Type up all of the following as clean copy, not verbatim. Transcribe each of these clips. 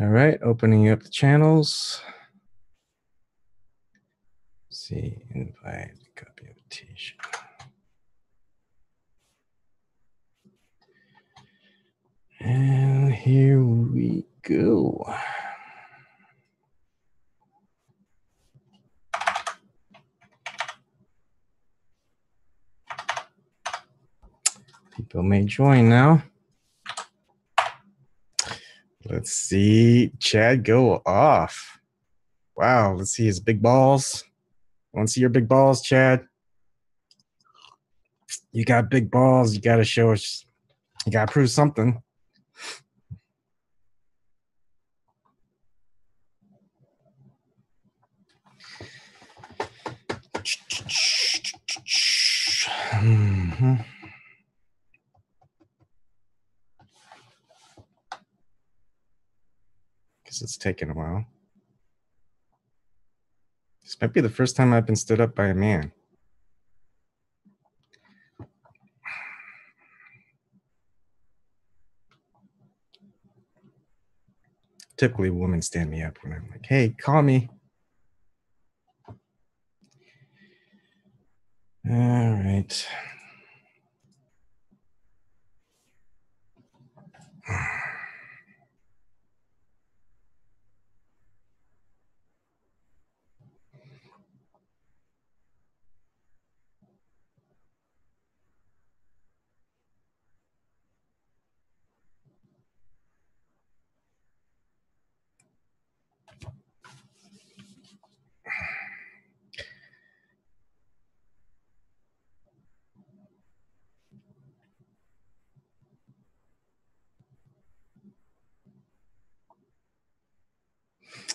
All right, opening up the channels. Let's see, invite, copy invitation. And here we go. People may join now. Let's see Chad go off. Wow, let's see his big balls. Want to see your big balls, Chad? You got big balls. You got to show us. You got to prove something. Because it's taken a while. This might be the first time I've been stood up by a man. Typically, women stand me up when I'm like, hey, call me. All right.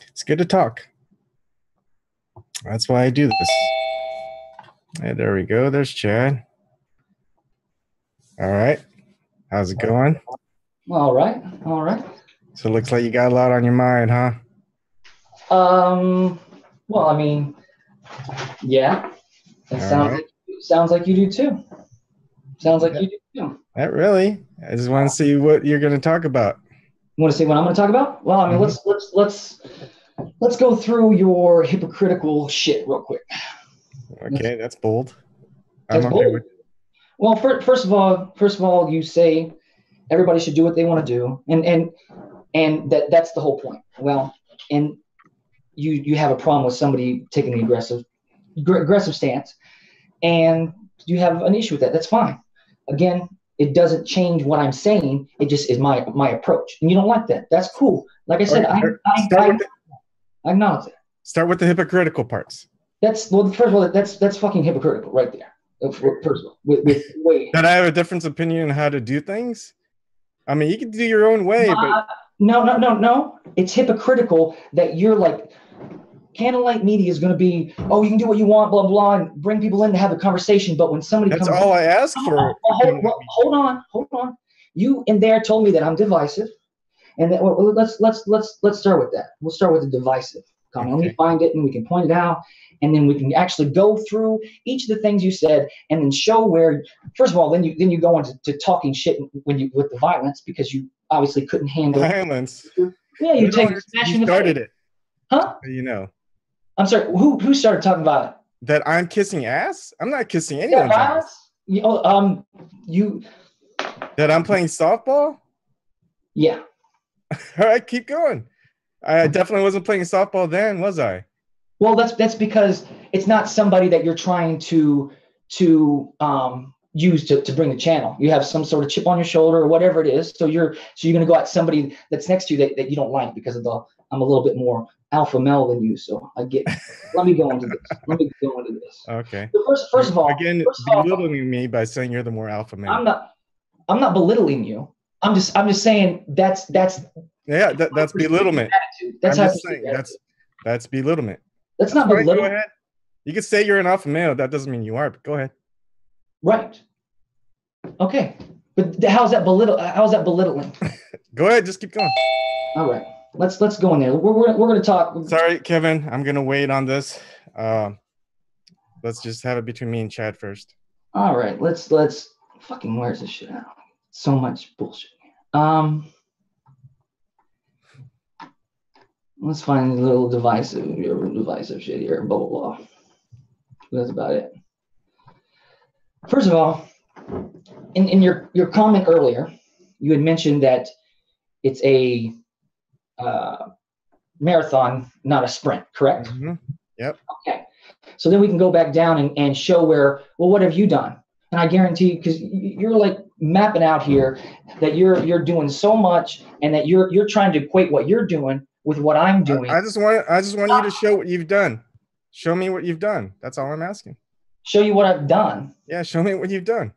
It's good to talk. That's why I do this. Hey, there we go. There's Chad. All right. How's it going? All right. All right. So it looks like you got a lot on your mind, huh? Well, I mean, yeah. It sounds like you do too. Sounds like you do too. Not really. I just want to see what you're going to talk about. You want to see what I'm going to talk about? Well, I mean, let's go through your hypocritical shit real quick. Okay, that's bold. That's bold. Well, first of all, you say everybody should do what they want to do, and that's the whole point. Well, and you have a problem with somebody taking the aggressive stance, and you have an issue with that. That's fine. Again, it doesn't change what I'm saying. It just is my approach, and you don't like that. That's cool. Like I said, I acknowledge that. Start with the hypocritical parts. First of all, that's fucking hypocritical right there. First of all, with way. That I have a different opinion on how to do things. I mean, you can do your own way, but no. It's hypocritical that you're like, Candlelight Media is going to be, oh, you can do what you want, blah blah, and bring people in to have a conversation. But when somebody that's comes, all I ask for. Hold on. You in there told me that I'm divisive, and that let's start with that. We'll start with the divisive comment. Okay. Let me find it, and we can point it out, and then we can actually go through each of the things you said, and then show where. First of all, then you go into talking shit with the violence, because you obviously couldn't handle violence. Yeah, you started it, huh? You know. I'm sorry. Who started talking about it? That I'm kissing ass? I'm not kissing anyone's ass. You. That I'm playing softball? Yeah. All right, keep going. I definitely wasn't playing softball then, was I? Well, that's because it's not somebody that you're trying to use to bring the channel. You have some sort of chip on your shoulder or whatever it is. So you're going to go at somebody that's next to you that you don't like because of I'm a little bit more alpha male than you. So I get. Let me go into this. Okay. So first of all, again, belittling me by saying you're the more alpha male. I'm not belittling you. I'm just saying that's yeah, that's belittlement. That's I'm just saying that's belittlement. That's not belittlement. Go ahead. You can say you're an alpha male. That doesn't mean you are, but go ahead. Right. Okay. But how's that belittling? Go ahead. Just keep going. All right. Let's go in there. We're going to talk. Sorry, Kevin. I'm going to wait on this. Let's just have it between me and Chad first. All right. Let's fucking where's this shit out? So much bullshit. Let's find a little divisive shit here. Blah blah blah. That's about it. First of all, in your comment earlier, you had mentioned that it's a marathon, not a sprint, correct? Mm-hmm. Yep. Okay. So then we can go back down and show where, well, what have you done? And I guarantee, because you're like mapping out here that you're doing so much, and that you're trying to equate what you're doing with what I'm doing. I just want you to show what you've done. Show me what you've done. That's all I'm asking. Show you what I've done. Yeah, show me what you've done.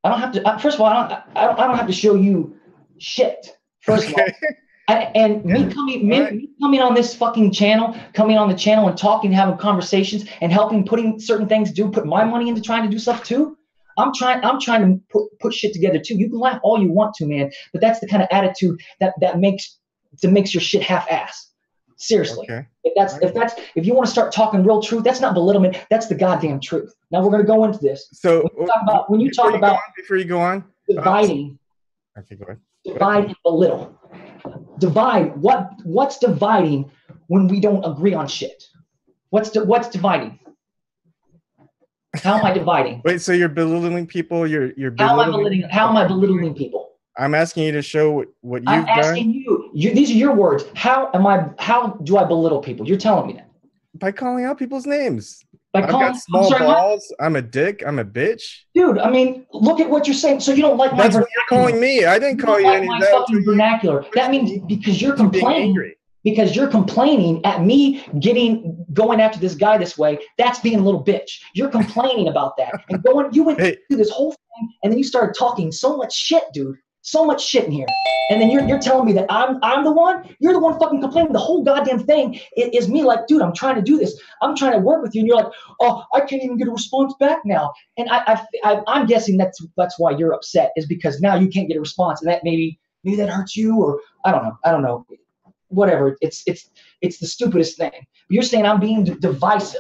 I don't have to. First of all, I don't have to show you shit. First of all. And me coming on this fucking channel, coming on the channel and talking, having conversations, and helping putting certain things, put my money into trying to do stuff too. I'm trying to put shit together too. You can laugh all you want to, man, but that's the kind of attitude that makes your shit half-ass. Seriously. Okay. If you want to start talking real truth, that's not belittlement. That's the goddamn truth. Now we're gonna go into this. So when you talk about before you go on, dividing, okay, go ahead. Divide and belittle. Divide. What's dividing when we don't agree on shit? What's dividing? How am I dividing? Wait, so you're belittling people? You're belittling? How am I belittling people? I'm asking you to show what you've done. I'm asking you. These are your words. How do I belittle people? You're telling me that. By calling out people's names. I've got small balls. I'm a dick. I'm a bitch. Dude, I mean, look at what you're saying. So you don't like my vernacular. That's what you're calling me. I didn't call you any of that. Fucking vernacular. That means because you're complaining. Because you're complaining at me going after this guy this way. That's being a little bitch. You're complaining about that. And you went through this whole thing, and then you started talking so much shit, dude. So much shit in here. And then you're telling me that I'm the one? You're the one fucking complaining. The whole goddamn thing is me like, dude, I'm trying to do this. I'm trying to work with you. And you're like, oh, I can't even get a response back now. And I'm guessing that's why you're upset, is because now you can't get a response. And that maybe that hurts you, or I don't know. Whatever. It's the stupidest thing. But you're saying I'm being divisive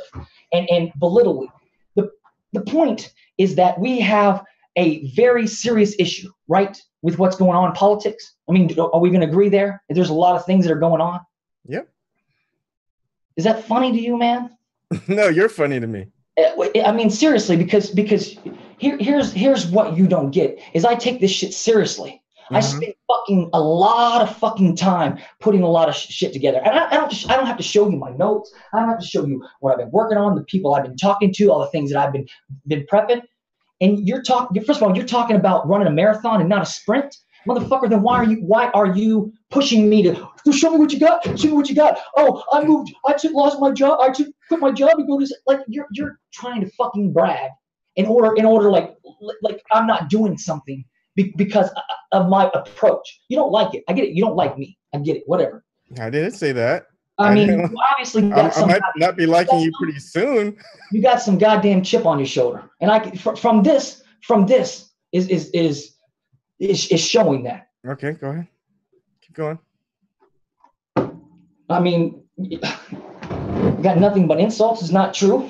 and belittling. The point is that we have a very serious issue, right, with what's going on in politics. I mean, are we going to agree there? There's a lot of things that are going on. Yep. Is that funny to you, man? No, you're funny to me. I mean, seriously, because here's what you don't get is I take this shit seriously. Mm-hmm. I spend a lot of fucking time putting a lot of shit together, and I don't have to show you my notes. I don't have to show you what I've been working on, the people I've been talking to, all the things that I've been prepping. And you're talking. First of all, you're talking about running a marathon and not a sprint, motherfucker. Then why are you pushing me to show me what you got? Show me what you got. Oh, I moved. Lost my job. I quit my job and go to like you're trying to fucking brag in order like I'm not doing something because of my approach. You don't like it. I get it. You don't like me. I get it. Whatever. I didn't say that. I mean, obviously, I might not be liking you pretty soon. You got some goddamn chip on your shoulder, and from this is showing that. Okay, go ahead. Keep going. I mean, got nothing but insults is not true.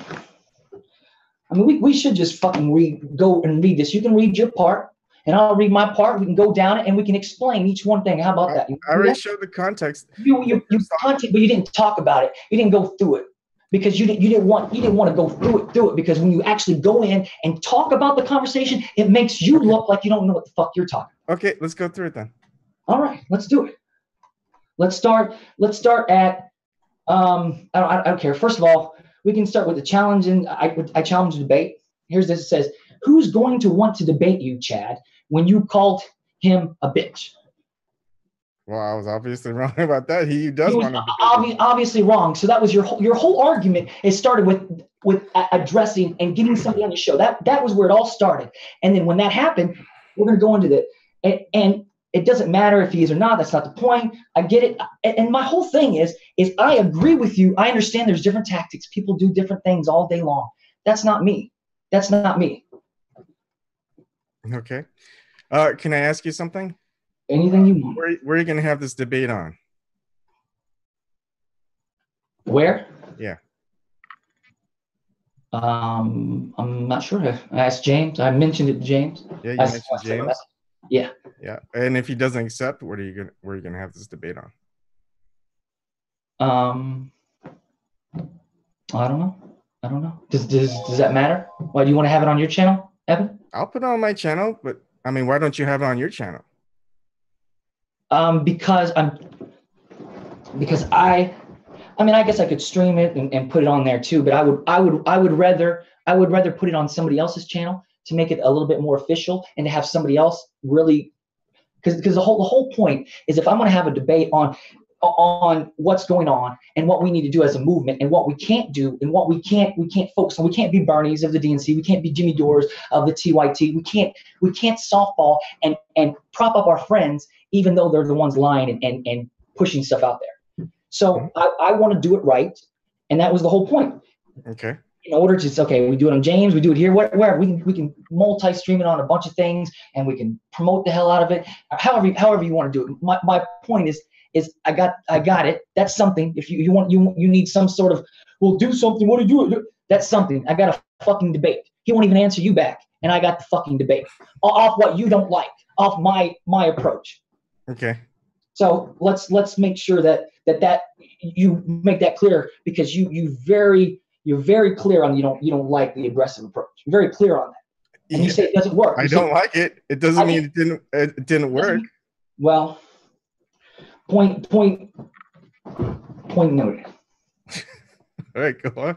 I mean, we should just fucking go and read this. You can read your part, and I'll read my part. We can go down it, and we can explain each one thing. How about that? I already showed the context. You content, but you didn't talk about it. You didn't go through it because you didn't want to go through it because when you actually go in and talk about the conversation, it makes you look like you don't know what the fuck you're talking about. Okay, let's go through it then. All right, let's do it. Let's start at I don't care. First of all, we can start with the challenge, and I challenge the debate. Here's this. It says, who's going to want to debate you, Chad, when you called him a bitch? Well, I was obviously wrong about that. He does want to debate obviously wrong. So that was your whole argument. It started with addressing and getting somebody on the show. That was where it all started. And then when that happened, we're going to go into that. And it doesn't matter if he is or not. That's not the point. I get it. And my whole thing is I agree with you. I understand there's different tactics. People do different things all day long. That's not me. That's not me. Okay. Can I ask you something? Anything you want. Where are you going to have this debate on? Where? Yeah. I'm not sure. I asked James. I mentioned it to James. Yeah, you mentioned James. Yeah. Yeah. And if he doesn't accept, where are you gonna have this debate on? I don't know. I don't know. Does that matter? Why do you want to have it on your channel, Evan? I'll put it on my channel, but I mean, why don't you have it on your channel? Because I mean, I guess I could stream it and put it on there too, but I would rather put it on somebody else's channel to make it a little bit more official and to have somebody else really, because the whole point is if I'm going to have a debate on what's going on and what we need to do as a movement and what we can't do and what we can't focus on. We can't be Bernies of the DNC. We can't be Jimmy Dores of the TYT. We can't softball and prop up our friends even though they're the ones lying and pushing stuff out there. So I want to do it right, and that was the whole point. Okay. In order to, okay, we do it on James, we do it here, where we can multi-stream it on a bunch of things, and we can promote the hell out of it. However you want to do it. My point is I got it. That's something. If you need some sort of, well, do something. What do you do? That's something. I got a fucking debate. He won't even answer you back, and I got the fucking debate off what you don't like, off my approach. Okay. So let's make sure that you make that clear, because you're very clear on you don't like the aggressive approach. You're very clear on that, and you say it doesn't work. I don't like it. It doesn't mean it didn't work. Well, point noted. All right, go on.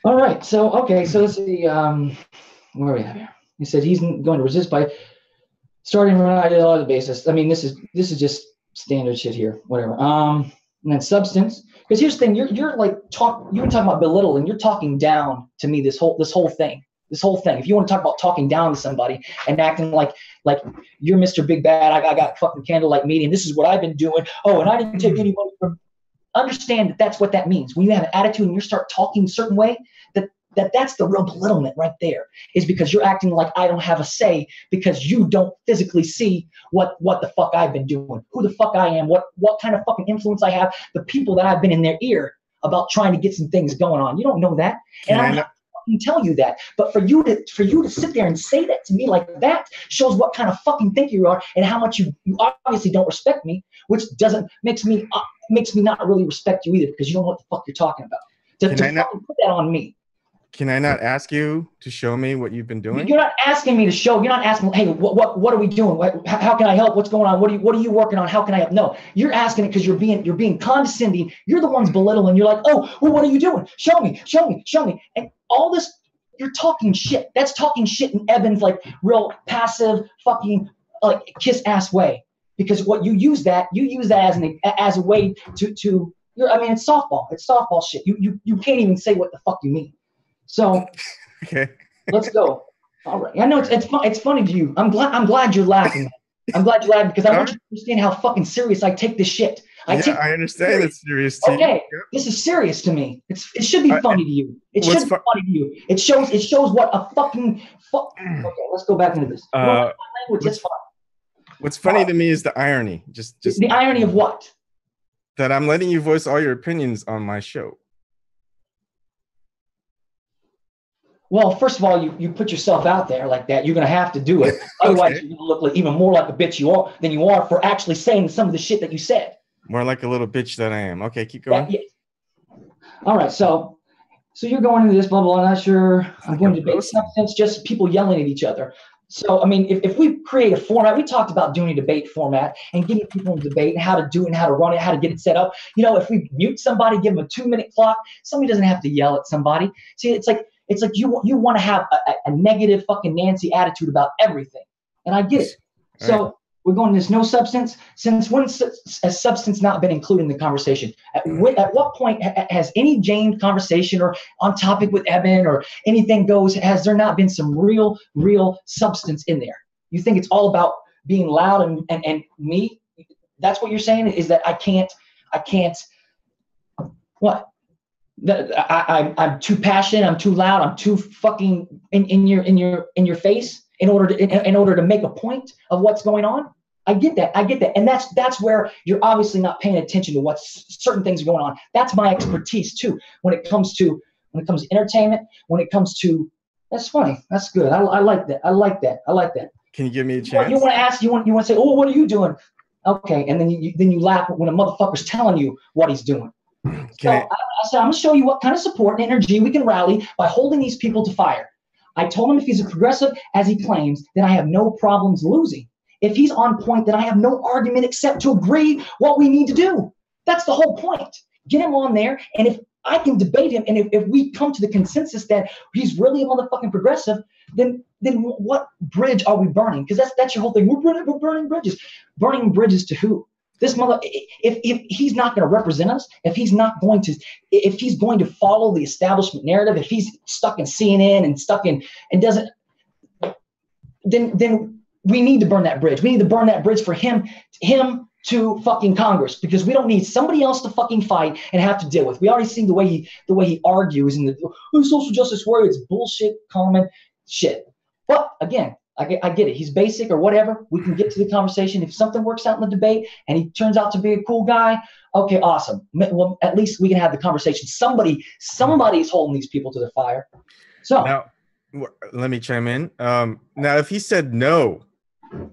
All right, so okay, so let's see. Where are we at here? He said he's going to resist by starting on an ideological basis. I mean, this is just standard shit here. Whatever. And then substance. Because here's the thing, you're like you've been talking about belittling, you're talking down to me this whole thing. This whole thing. If you want to talk about talking down to somebody and acting like you're Mr. Big Bad, I got fucking candlelight meeting, this is what I've been doing. Oh, and I didn't take any money from. Understand that's what that means. When you have an attitude and you start talking a certain way, that's the real belittlement right there. Is because you're acting like I don't have a say because you don't physically see what the fuck I've been doing, who the fuck I am, what kind of fucking influence I have, the people that I've been in their ear about trying to get some things going on. You don't know that, and I'm not fucking tell you that. But for you to sit there and say that to me like that shows what kind of fucking thinker you are and how much you obviously don't respect me, which makes me not really respect you either, because you don't know what the fuck you're talking about. To fucking put that on me. Can I not ask you to show me what you've been doing? You're not asking me to show. You're not asking, hey, what are we doing? How can I help? What's going on? What are you working on? How can I help? No, you're asking it because you're being condescending. You're the ones belittling. You're like, oh, well, what are you doing? Show me. And all this, you're talking shit. That's talking shit in Ebon's like real passive fucking like kiss ass way. Because what you use that as a way to I mean, it's softball. It's softball shit. You can't even say what the fuck you mean. So okay, let's go. All right. I know it's funny to you. I'm glad you're laughing. I'm glad you're laughing because I want you to understand how fucking serious I take this shit. I understand it's serious to you. Okay, this is serious to me. It should be funny to you. It should be funny to you. It shows what a fucking Okay, let's go back into this. Language, that's fine. What's funny to me is the irony. Just the irony of what? That I'm letting you voice all your opinions on my show. Well, first of all, you put yourself out there like that. You're going to have to do it. Otherwise, you're going to look like even more like a bitch than you are for actually saying some of the shit that you said. More like a little bitch that I am. Okay, keep going. Yeah. All right, so you're going into this bubble. I'm not sure. I'm going to debate substance, just people yelling at each other. So, I mean, if we create a format, we talked about doing a debate format and getting people in debate and how to do it and how to run it, how to get it set up. You know, if we mute somebody, give them a 2-minute clock, somebody doesn't have to yell at somebody. See, it's like you want to have a negative fucking Nancy attitude about everything. And I get it. So we're going to this no substance. Since when has substance not been included in the conversation? At what point has any James conversation or on topic with Ebon or anything goes, has there not been some real substance in there? You think it's all about being loud and me? That's what you're saying, is that I can't what? I'm too passionate, I'm too loud, I'm too fucking in your face in order to make a point of what's going on. I get that, and that's where you're obviously not paying attention to what certain things are going on. That's my expertise too. When it comes to entertainment, when it comes to, that's funny, that's good. I like that. I like that. Can you give me a chance? You want to ask? You want to say, oh, what are you doing? Okay, and then you laugh when a motherfucker's telling you what he's doing. So I said, I'm going to show you what kind of support and energy we can rally by holding these people to fire. I told him if he's a progressive, as he claims, then I have no problems losing. If he's on point, then I have no argument except to agree what we need to do. That's the whole point. Get him on there, and if I can debate him, and if we come to the consensus that he's really a motherfucking progressive, then what bridge are we burning? Because that's your whole thing. We're burning bridges. Burning bridges to who? This mother, if he's not going to represent us, if he's going to follow the establishment narrative, if he's stuck in CNN and stuck in and doesn't, then we need to burn that bridge. We need to burn that bridge for him to fucking Congress, because we don't need somebody else to fucking fight and have to deal with. We already see the way he argues and the social justice warrior. It's bullshit, common shit. But again, I get it. He's basic or whatever. We can get to the conversation. If something works out in the debate and he turns out to be a cool guy, okay, awesome. Well, at least we can have the conversation. Somebody's holding these people to the fire. So now, let me chime in. Now, if he said no,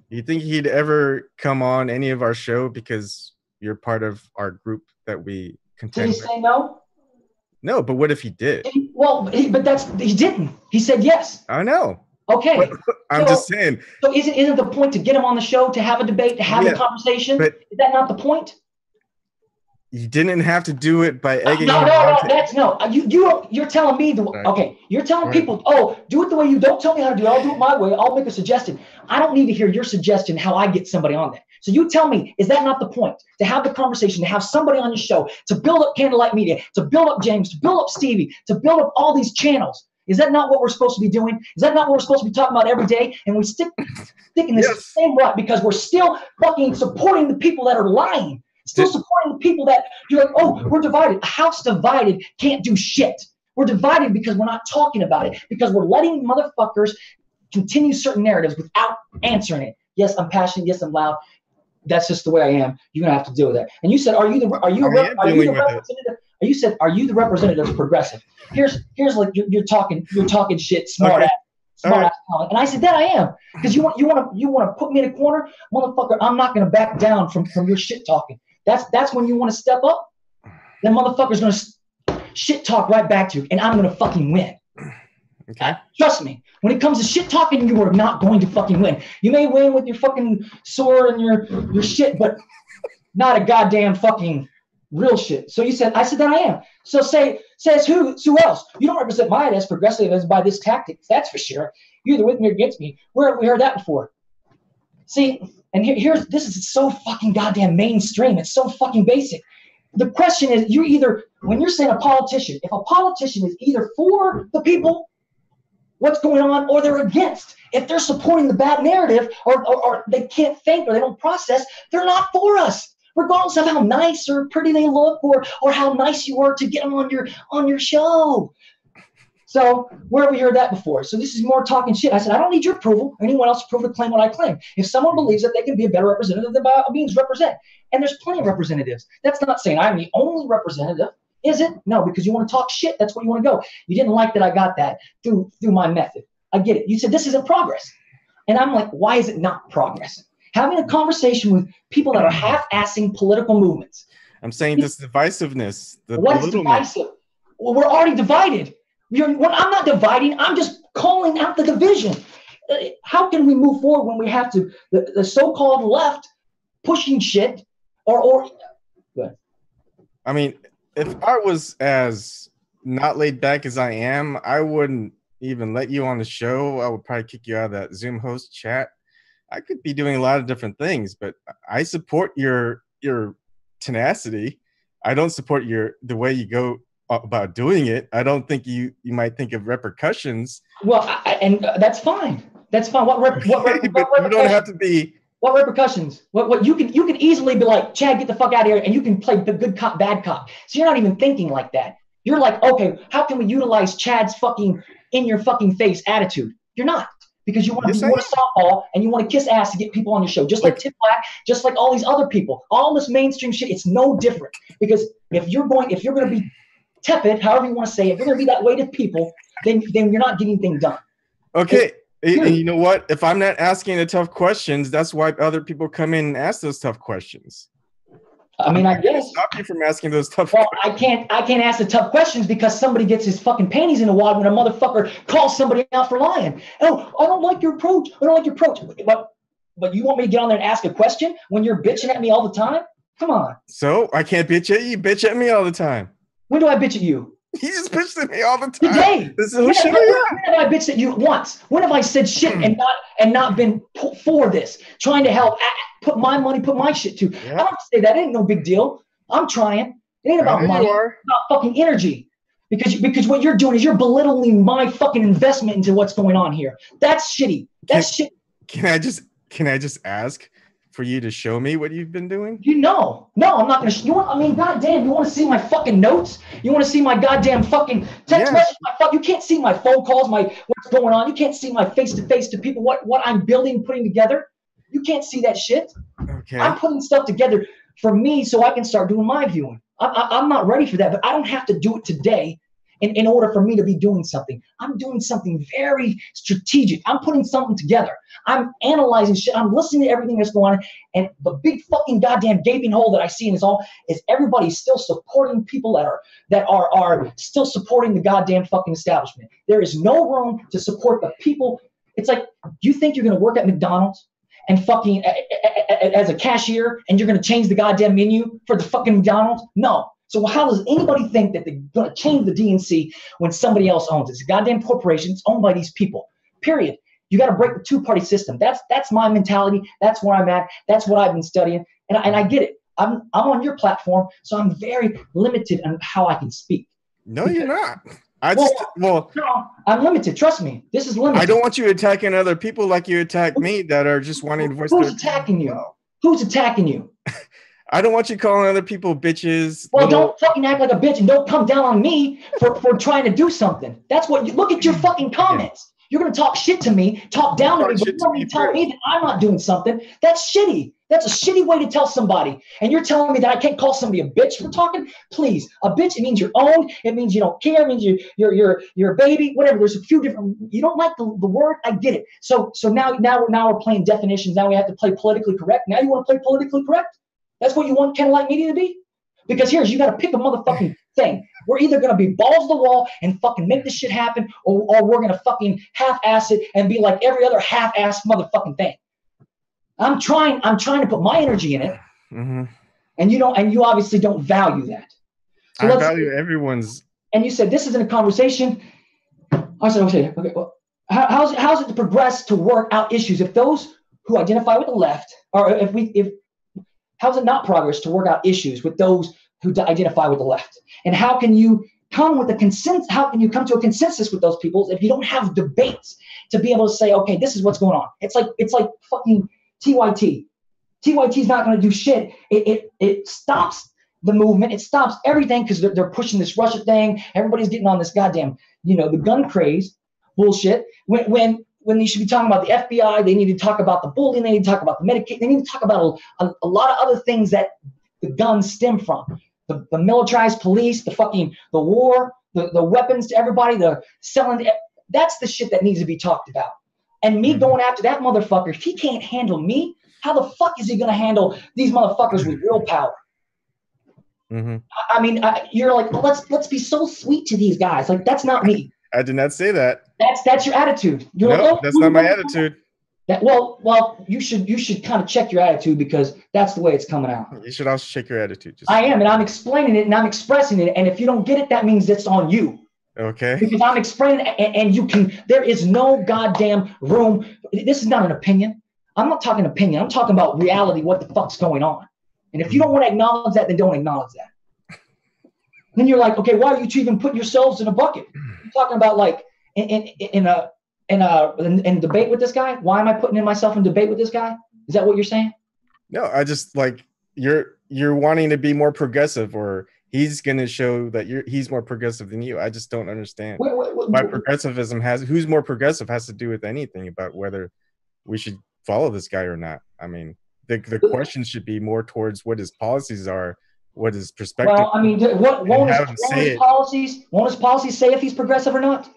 you think he'd ever come on any of our show because you're part of our group that we contend with? Did he say no? No, but what if he did? He didn't. He said yes. I know. Okay. I'm just saying. So isn't the point to get him on the show, to have a debate, to have a conversation? Is that not the point? You didn't have to do it by egging him on. You're telling me you're telling people, do it the way you don't tell me how to do it. I'll do it my way. I'll make a suggestion. I don't need to hear your suggestion how I get somebody on that. So you tell me, is that not the point? To have the conversation, to have somebody on your show, to build up Candlelight Media, to build up James, to build up Stevie, to build up all these channels. Is that not what we're supposed to be doing? Is that not what we're supposed to be talking about every day? And we stick in this same rut because we're still fucking supporting the people that are lying. Still supporting the people that you're like, we're divided. A house divided can't do shit. We're divided because we're not talking about it, because we're letting motherfuckers continue certain narratives without answering it. Yes, I'm passionate. Yes, I'm loud. That's just the way I am. You're gonna have to deal with that. And you said, are you the representative? You said, are you the representative of progressive? Here's like you're talking shit, smart ass. And I said, that I am, because you want to put me in a corner, motherfucker. I'm not gonna back down from your shit talking. That's when you want to step up. Then motherfucker's gonna shit talk right back to you, and I'm gonna fucking win. Okay. Trust me. When it comes to shit talking, you are not going to fucking win. You may win with your fucking sword and your shit, but not a goddamn fucking real shit. So I said that I am. So says who else? You don't represent my as progressive as by this tactic. That's for sure. You're either with me or against me. Where have we heard that before? See, and this is so fucking goddamn mainstream. It's so fucking basic. The question is, when you're saying a politician, if a politician is either for the people, what's going on, or they're against. If they're supporting the bad narrative, or they can't think, or they don't process, they're not for us. Regardless of how nice or pretty they look, or how nice you are to get them on your show. So where have we heard that before? So this is more talking shit. I said, I don't need your approval or anyone else's approval to claim what I claim. If someone believes that they can be a better representative, then by all means represent. And there's plenty of representatives. That's not saying I'm the only representative. Is it? No, because you want to talk shit. That's where you want to go. You didn't like that I got that through my method. I get it. You said this isn't progress. And I'm like, why is it not progress? Having a conversation with people that are half-assing political movements. I'm saying this divisiveness. What is divisive? Well, we're already divided. I'm not dividing. I'm just calling out the division. How can we move forward when we have to the so-called left pushing shit or I mean, if I was as not laid back as I am, I wouldn't even let you on the show. I would probably kick you out of that Zoom host chat. I could be doing a lot of different things, but I support your tenacity. I don't support the way you go about doing it. I don't think you might think of repercussions. Well, and that's fine. That's fine. What you don't have to be. What repercussions? What you can easily be like, Chad, get the fuck out of here, and you can play the good cop, bad cop. So you're not even thinking like that. You're like, okay, how can we utilize Chad's fucking in your fucking face attitude? You're not. Because you want to softball and you want to kiss ass to get people on your show, just like Tip Black, just like all these other people. All this mainstream shit, it's no different. Because if you're going to be tepid, however you want to say it, if you're going to be that way to people, then you're not getting things done. Okay, and you know what? If I'm not asking the tough questions, that's why other people come in and ask those tough questions. I mean, I guess. Stop you from asking those tough Well, questions. I can't ask the tough questions because somebody gets his fucking panties in the wad when a motherfucker calls somebody out for lying. Oh, I don't like your approach. I don't like your approach. But you want me to get on there and ask a question when you're bitching at me all the time? Come on. So I can't bitch at you. You bitch at me all the time. When do I bitch at you? He just bitched at me all the time. Today. This is who show you. When have I bitched at you once? When have I said shit and not been for this? Trying to help, put my money, put my shit to. Yeah. I don't say that. It ain't no big deal. I'm trying. It ain't about money. It's about fucking energy. Because what you're doing is you're belittling my fucking investment into what's going on here. That's shitty. That's shit. Can I just ask for you to show me what you've been doing? No, I'm not gonna. I mean, goddamn, you want to see my fucking notes? You want to see my goddamn fucking text message? You can't see my phone calls, what's going on. You can't see my face to face to people. What I'm building, putting together. You can't see that shit. Okay. I'm putting stuff together for me so I can start doing my viewing. I'm not ready for that, but I don't have to do it today. In order for me to be doing something, I'm doing something very strategic. I'm putting something together. I'm analyzing shit. I'm listening to everything that's going on. And the big fucking goddamn gaping hole that I see in this all is everybody still supporting people that are still supporting the goddamn fucking establishment. There is no room to support the people. It's like, you think you're going to work at McDonald's and fucking as a cashier and you're going to change the goddamn menu for the fucking McDonald's? No. So how does anybody think that they're going to change the DNC when somebody else owns it? It's a goddamn corporation. It's owned by these people, period. You got to break the two-party system. That's my mentality. That's where I'm at. That's what I've been studying. And I get it. I'm on your platform, so I'm very limited on how I can speak. No, you're not. No, I'm limited. Trust me. This is limited. I don't want you attacking other people like you attack me that are just wanting to voice their opinion. Who's attacking you? Who's attacking you? I don't want you calling other people bitches. Well, don't fucking act like a bitch and don't come down on me for trying to do something. That's what you look at your fucking comments. You're gonna talk shit to me, talk down to me, but you're telling me that I'm not doing something. That's shitty. That's a shitty way to tell somebody. And you're telling me that I can't call somebody a bitch. We're talking, please. A bitch, it means you're owned. It means you don't care. It means you're a baby. Whatever. There's a few different. You don't like the word. I get it. So now we're playing definitions. Now we have to play politically correct. Now you want to play politically correct? That's what you want Candlelight Media to be? Because you got to pick a motherfucking thing. We're either going to be balls to the wall and fucking make this shit happen, or we're going to fucking half-ass it and be like every other half-ass motherfucking thing. I'm trying to put my energy in it, and you obviously don't value that. So I value everyone's. And you said this isn't a conversation. I said, okay. Well, how's it to progress to work out issues if those who identify with the left, or if how's it not progress to work out issues with those who identify with the left? And how can you come with a consensus? How can you come to a consensus with those people if you don't have debates to be able to say, okay, this is what's going on? It's like fucking TYT. TYT's not going to do shit. It stops the movement. It stops everything because they're pushing this Russia thing. Everybody's getting on this goddamn, the gun craze bullshit. When they should be talking about the FBI, they need to talk about the bullying, they need to talk about the Medicaid, they need to talk about a lot of other things that the guns stem from. The militarized police, the war, the weapons to everybody, the selling, that's the shit that needs to be talked about. And me going after that motherfucker, if he can't handle me, how the fuck is he going to handle these motherfuckers with real power? I mean, you're like, well, let's be so sweet to these guys. Like, that's not me. I did not say that. That's your attitude. You're no, like, that's not my attitude. Well, you should kind of check your attitude because that's the way it's coming out. You should also check your attitude. I am, and I'm explaining it and I'm expressing it. And if you don't get it, that means it's on you. Okay. Because I'm explaining it, and you can. There is no goddamn room. This is not an opinion. I'm not talking opinion. I'm talking about reality. What the fuck's going on? And if you don't want to acknowledge that, then don't acknowledge that. Then you're like, okay, why are you two even putting yourselves in a bucket? You're talking about like in debate with this guy. Why am I putting myself in debate with this guy? Is that what you're saying? No, I just like you're wanting to be more progressive, or he's going to show that he's more progressive than you. I just don't understand why progressivism who's more progressive has to do with anything about whether we should follow this guy or not. I mean, the question should be more towards what his policies are, what his perspective. Well, I mean, won't his policies say if he's progressive or not?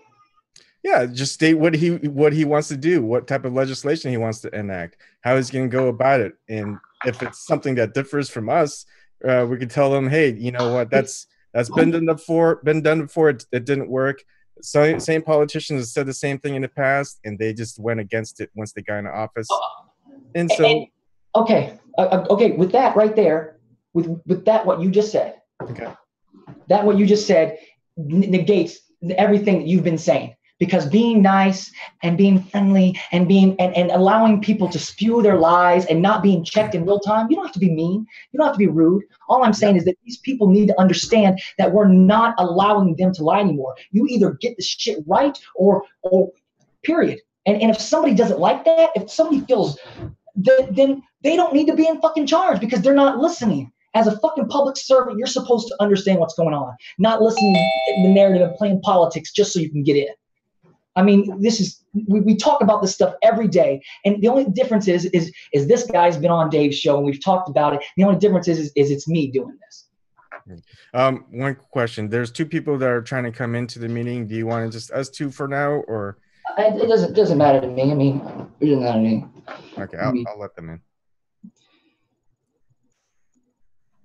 Yeah, just state what he wants to do, what type of legislation he wants to enact, how he's going to go about it, and if it's something that differs from us, We could tell them, hey, you know what? That's been done before. Been done before. It didn't work. So, same politicians have said the same thing in the past, and they just went against it once they got into office. And so, okay, okay, with that right there, with that what you just said, okay, that what you just said negates everything that you've been saying. Because being nice and being friendly and and allowing people to spew their lies and not being checked in real time, you don't have to be mean. You don't have to be rude. All I'm saying is that these people need to understand that we're not allowing them to lie anymore. You either get the shit right or period. And if somebody doesn't like that, if somebody feels then they don't need to be in fucking charge because they're not listening. As a fucking public servant, you're supposed to understand what's going on, not listening to the narrative and playing politics just so you can get in. I mean, this is we talk about this stuff every day, and the only difference is this guy's been on Dave's show and we've talked about it. The only difference is it's me doing this. One question: there's two people that are trying to come into the meeting. Do you want to just us two for now, or it doesn't matter to me? I mean, it doesn't matter to me. Okay, I'll let them in.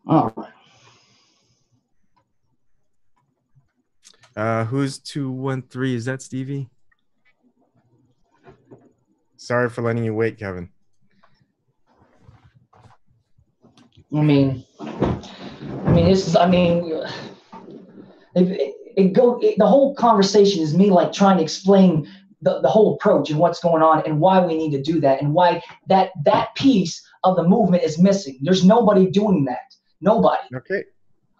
All right. Who's 213? Is that Stevie? Sorry for letting you wait, Kevin. The whole conversation is me like trying to explain the whole approach and what's going on and why we need to do that and why that piece of the movement is missing. There's nobody doing that. Nobody.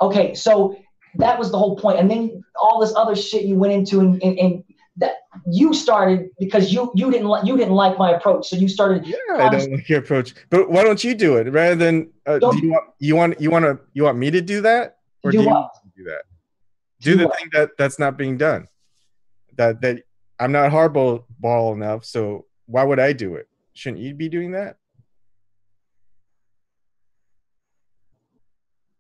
Okay. So that was the whole point. And then all this other shit you went into and that you started because you didn't like my approach. So you started. Yeah, I don't like your approach. But why don't you do it rather than do you want me to do that, or do you want to do that? Do the thing that's not being done. That I'm not hardball enough. So why would I do it? Shouldn't you be doing that?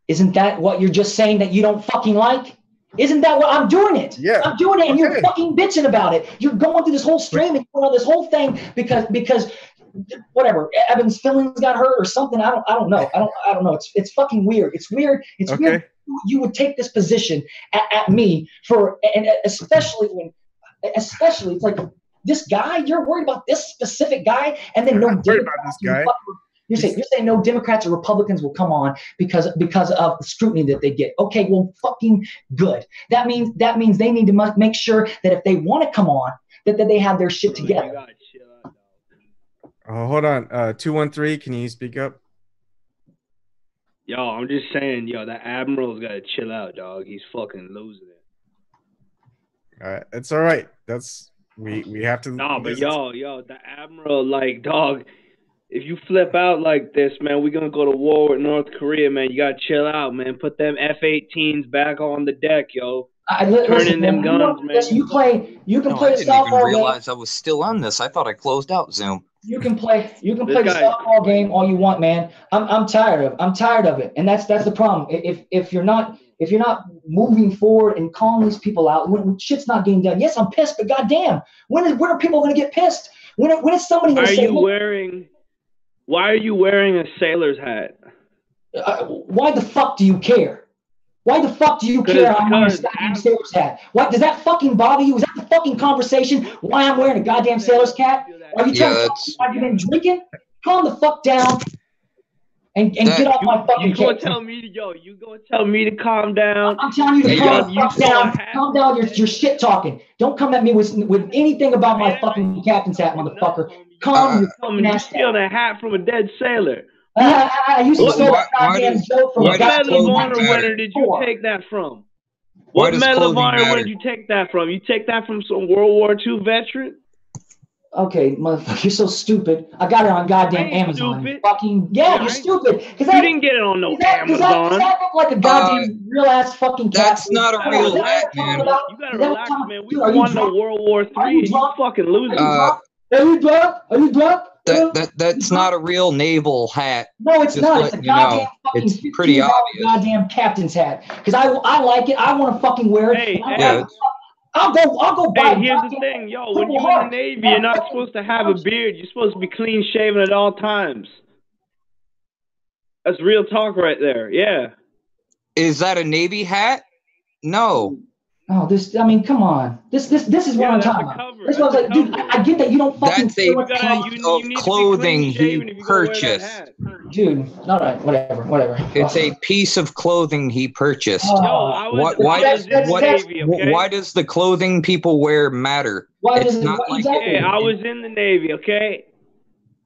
Isn't that what you're just saying that you don't fucking like? Isn't that what I'm doing it? Yeah. I'm doing it and you're fucking bitching about it. You're going through this whole streaming, this whole thing because whatever, Evan's feelings got hurt or something. I don't know. I don't know. It's fucking weird. It's weird. It's weird you would take this position at me and especially it's like this guy, you're worried about this specific guy and then no Democrats. You're saying no Democrats or Republicans will come on because of the scrutiny that they get. Okay, well, fucking good. That means they need to make sure that if they want to come on, that they have their shit together. Hold on, 213. Can you speak up? Yo, I'm just saying, that Admiral's got to chill out, dog. He's fucking losing it. All right, it's all right. That's we have to. No, but yo, the Admiral, like, dog. If you flip out like this, man, we're gonna go to war with North Korea, man. You gotta chill out, man. Put them F-18s back on the deck, yo. Turn in them guns, man. You can play I didn't even realize I was still on this. I thought I closed out Zoom. You can play the softball game all you want, man. I'm tired of it, and that's the problem. If you're not moving forward and calling these people out, when shit's not getting done. Yes, I'm pissed, but goddamn, when are people gonna get pissed? When is somebody gonna say? Why are you wearing a sailor's hat? Why the fuck do you care? Why the fuck do you care I'm wearing a goddamn sailor's hat? What, does that fucking bother you? Is that the fucking conversation? Why I'm wearing a goddamn sailor's hat? Are you trying to talk about you've been drinking? Calm the fuck down and get off my fucking case. You gonna tell me to calm down? I'm telling you to calm the fuck down. Calm down your shit talking. Don't come at me with anything about my fucking captain's hat, motherfucker. Calm your fucking ass down. You stealing a hat from a dead sailor. I used to steal that goddamn joke from a Medal of Honor winner did you take that from? What Medal of Honor winner did you take that from? You take that from some World War II veteran? Okay, motherfucker, you're so stupid. I got it on goddamn Amazon. Stupid. Fucking yeah, you're stupid. You didn't get it on no Amazon. Does that look like a goddamn real ass fucking cat? That's not a real hat, man. You gotta relax, man. We won the World War III and you fucking losing. Are you drunk? Are you drunk? That's not a real naval hat. No, it's not. It's a goddamn fucking it's pretty obvious. Goddamn captain's hat. Because I like it. I want to fucking wear it. Hey, I'll go buy. Hey, here's the thing, yo. When you're in the Navy, you're not supposed to have a beard. You're supposed to be clean shaven at all times. That's real talk right there. Yeah. Is that a Navy hat? No. Oh, this. I mean, come on. This is what I'm talking about. This was like, dude. I get that you don't fucking. That's a piece of clothing he purchased. Dude, all right, whatever. It's a piece of clothing he purchased. Why does the clothing people wear matter? Why it's does not it, like Hey, I was in the Navy, okay?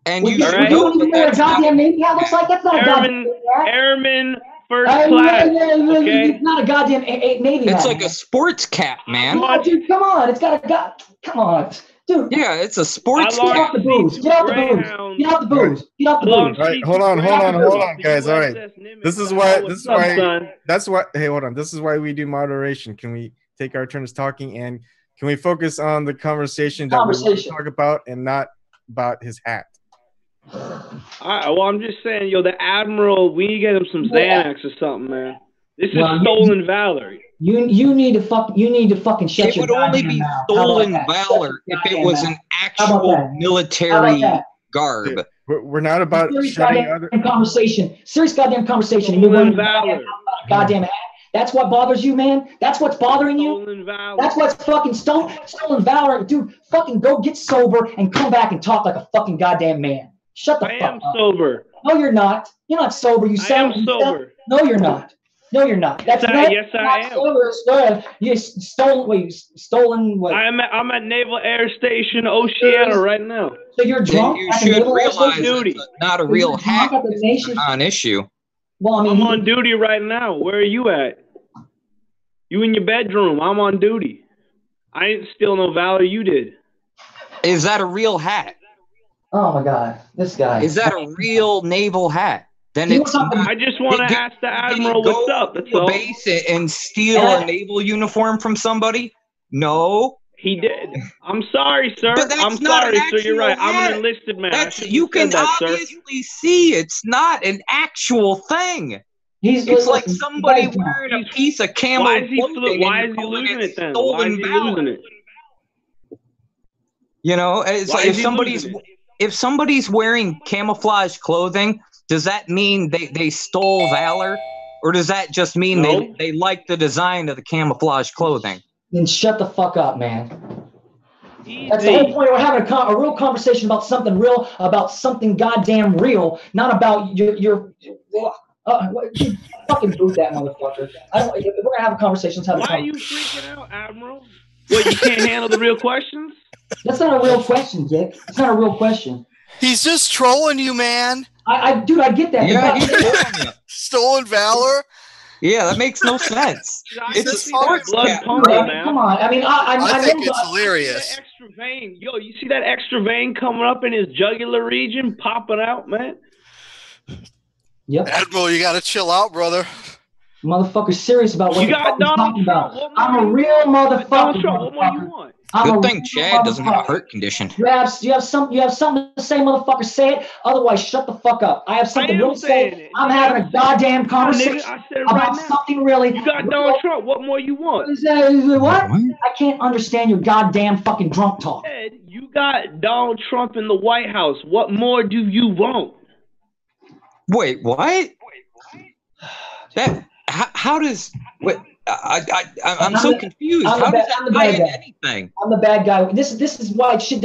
And well, you right? don't even know what a goddamn Navy hat looks like. That's not a goddamn Airman first class. Okay? It's not a goddamn Navy hat. It's like a sports cap, man. Oh, dude, come on. It's got a come on. Dude. Yeah, it's a sports cap. Get off the booze. Get off the booze. Get off the booze. Get off the booze. All right, hold on, guys. All right. This is why hey, hold on. This is why we do moderation. Can we take our turns talking, and can we focus on the conversation that we want to talk about and not about his hat? Well, I'm just saying, yo, the Admiral, we need to get him some Xanax or something, man. This is stolen valor. You need to fucking shut your mouth. It would only be stolen valor if it was an actual military garb. We're not about shutting other conversation. Serious goddamn conversation. Stolen valor. Goddamn hat. That's what bothers you, man. That's what's bothering you. That's what's fucking stolen valor, dude. Fucking go get sober and come back and talk like a fucking goddamn man. Shut the fuck up. I am sober. No, you're not. You're not sober. You sound sober. No, you're not. No, you're not. Yes, I am. Sober. You stolen what? I'm at Naval Air Station Oceana right now. So you're drunk. You should realize it's not a real hat. It's not an issue. Well, I mean, I'm on duty right now. Where are you at? You in your bedroom. I'm on duty. I didn't steal no valor. You did. Is that a real hat? Oh my God, this guy. Is that a real naval hat? Then it's. I just want to ask the Admiral what's up. That's all. Base and steal a naval uniform from somebody? No. He did. I'm sorry, sir. I'm sorry, sir. You're right. I'm an enlisted man. You can obviously see it's not an actual thing. It's like somebody wearing a piece of camo. Why is he losing it then? Why is he losing it? You know, it's like if somebody's wearing camouflage clothing, does that mean they stole valor, or does that just mean they like the design of the camouflage clothing? Then shut the fuck up, man. Easy. That's the whole point. We're having a real conversation about something real, about something goddamn real, not about your fucking boot that motherfucker. If we're gonna have a conversation, let's have a conversation. Why are you freaking out, Admiral? What, you can't handle the real questions? That's not a real question, Dick. It's not a real question. He's just trolling you, man. Dude, I get that. Yeah, stolen valor. Yeah, that makes no sense. It's a sports blood pumping, man. Come on. I mean, I think it's hilarious. That extra vein, yo, you see that extra vein coming up in his jugular region, popping out, man. Yep. Admiral, you gotta chill out, brother. Motherfucker's serious about what you you're talking about. I'm a real motherfucker. What more you want? Good thing Chad doesn't have a heart condition. You have something to say, motherfucker. Say it. Otherwise, shut the fuck up. I have something real to say. I'm having a goddamn conversation about something really. You got Donald Trump. What more you want? What? I can't understand your goddamn fucking drunk talk. You got Donald Trump in the White House. What more do you want? Wait, what? That how does what? I'm so confused. How does that tie into anything? I'm the bad guy. This is why shit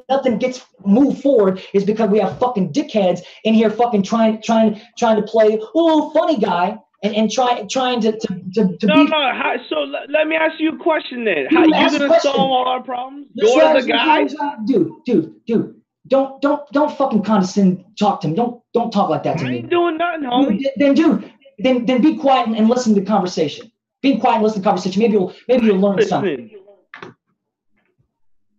nothing gets moved forward, is because we have fucking dickheads in here fucking trying to play funny guy and trying to be. So let me ask you a question then. How you gonna solve all our problems? You're the guy, dude. Don't fucking condescend. Talk to him. Don't talk like that to me. I ain't doing nothing, homie. Then be quiet and listen to the conversation. Be quiet and listen to the conversation. Maybe you'll learn something.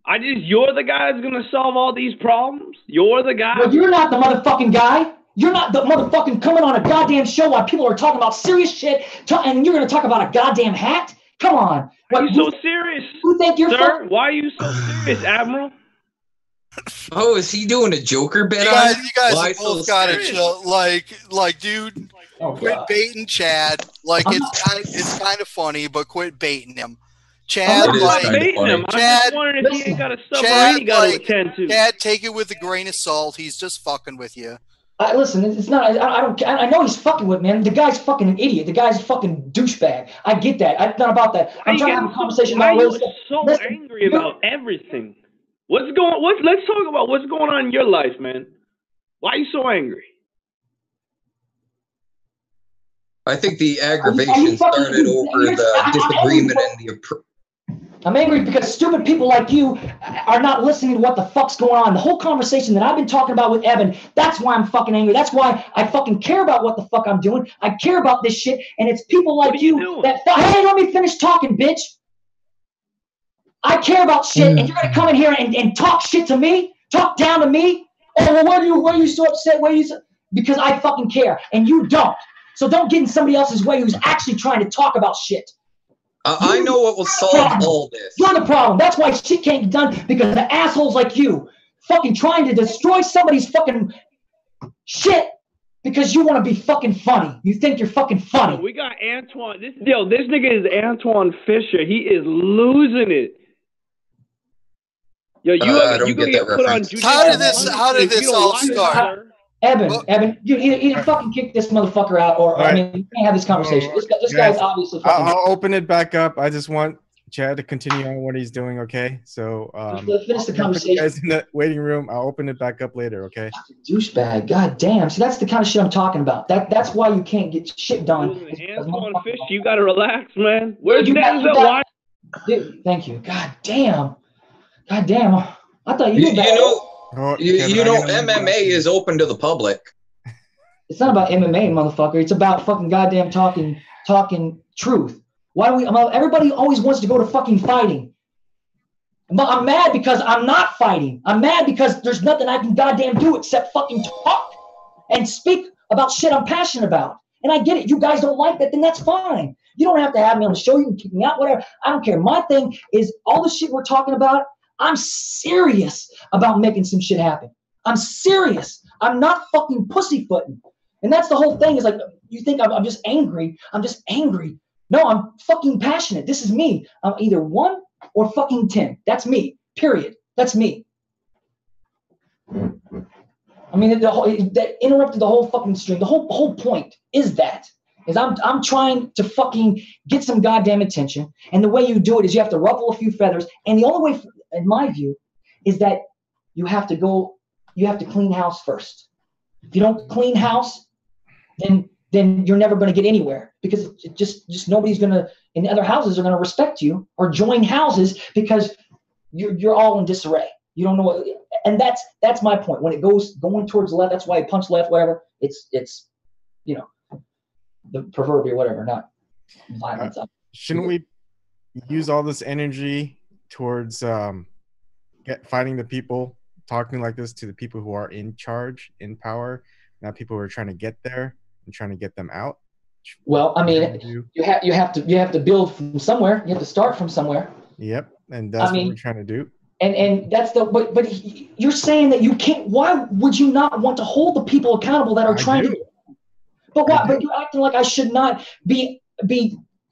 You're the guy that's gonna solve all these problems. You're the guy. Well, you're not the motherfucking guy. You're not the motherfucking coming on a goddamn show while people are talking about serious shit, and you're gonna talk about a goddamn hat. Come on. Why are you so serious? Who think you're Sir, why are you so serious, Admiral? Oh, is he doing a Joker bit you on? You guys both got it. Like, dude, quit baiting Chad. Like, it's kind of funny, but quit baiting him. Chad, I'm not baiting him. I'm just wondering if he ain't got a submarine he got to attend to. Chad, take it with a grain of salt. He's just fucking with you. Listen, it's not. I don't. I know he's fucking with me. The guy's fucking an idiot. The guy's a fucking douchebag. I get that. It's not about that. I'm trying to have a conversation about. Why are you so angry about everything? Let's talk about what's going on in your life, man. Why are you so angry? I think the aggravation started over the disagreement and the. I'm angry because stupid people like you are not listening to what the fuck's going on. The whole conversation that I've been talking about with Evan, that's why I'm fucking angry. That's why I fucking care about what the fuck I'm doing. I care about this shit, and it's people like you that, hey, let me finish talking, bitch. I care about shit, and you're gonna come in here and talk shit to me? Talk down to me? Oh, well, why are you so upset? Because I fucking care, and you don't. So don't get in somebody else's way who's actually trying to talk about shit. I know what will solve all this. You're the problem. That's why shit can't get done, because the assholes like you fucking trying to destroy somebody's fucking shit because you want to be fucking funny. You think you're fucking funny. We got Antoine. This nigga is Antoine Fisher. He is losing it. Yo, you gonna get put on Judy. How did this all start? Evan, you either fucking kick this motherfucker out, or I mean, you can't have this conversation. This guy's obviously fucking. I'll open it back up. I just want Chad to continue on what he's doing. Okay, so let's finish the conversation. You guys in the waiting room. I'll open it back up later. Okay. Douchebag. God damn. See, that's the kind of shit I'm talking about. That's why you can't get shit done. Antoine Fish, you gotta relax, man. Where's Denzel? Dude, thank you. God damn. I thought you know. MMA is open to the public. It's not about MMA, motherfucker. It's about fucking goddamn talking truth. Why do we? Everybody always wants to go to fucking fighting. I'm mad because I'm not fighting. I'm mad because there's nothing I can goddamn do except fucking talk and speak about shit I'm passionate about. And I get it. You guys don't like that, then that's fine. You don't have to have me on the show. You can kick me out, whatever. I don't care. My thing is all the shit we're talking about. I'm serious about making some shit happen. I'm serious. I'm not fucking pussyfooting. And that's the whole thing, is like, you think I'm just angry. I'm just angry. No, I'm fucking passionate. This is me. I'm either 1 or fucking 10. That's me, period. That's me. I mean, that interrupted the whole fucking stream. The whole point is I'm trying to fucking get some goddamn attention. And the way you do it is you have to ruffle a few feathers. And the only way, in my view, is that you have to clean house first. If you don't clean house, then you're never going to get anywhere, because it just nobody's going to, in other houses are going to respect you or join houses because you're all in disarray. You don't know what, and that's my point. When it going towards the left, that's why I punch left, whatever. It's the proverbial whatever, not violence. Shouldn't we use all this energy towards fighting the people, talking like this to the people who are in charge, in power, not people who are trying to get there and trying to get them out? Well, I mean, you have to build from somewhere. You have to start from somewhere. Yep, and that's what we're trying to do. And that's but you're saying that you can't. Why would you not want to hold the people accountable that are trying to? But why? But you're acting like I should not be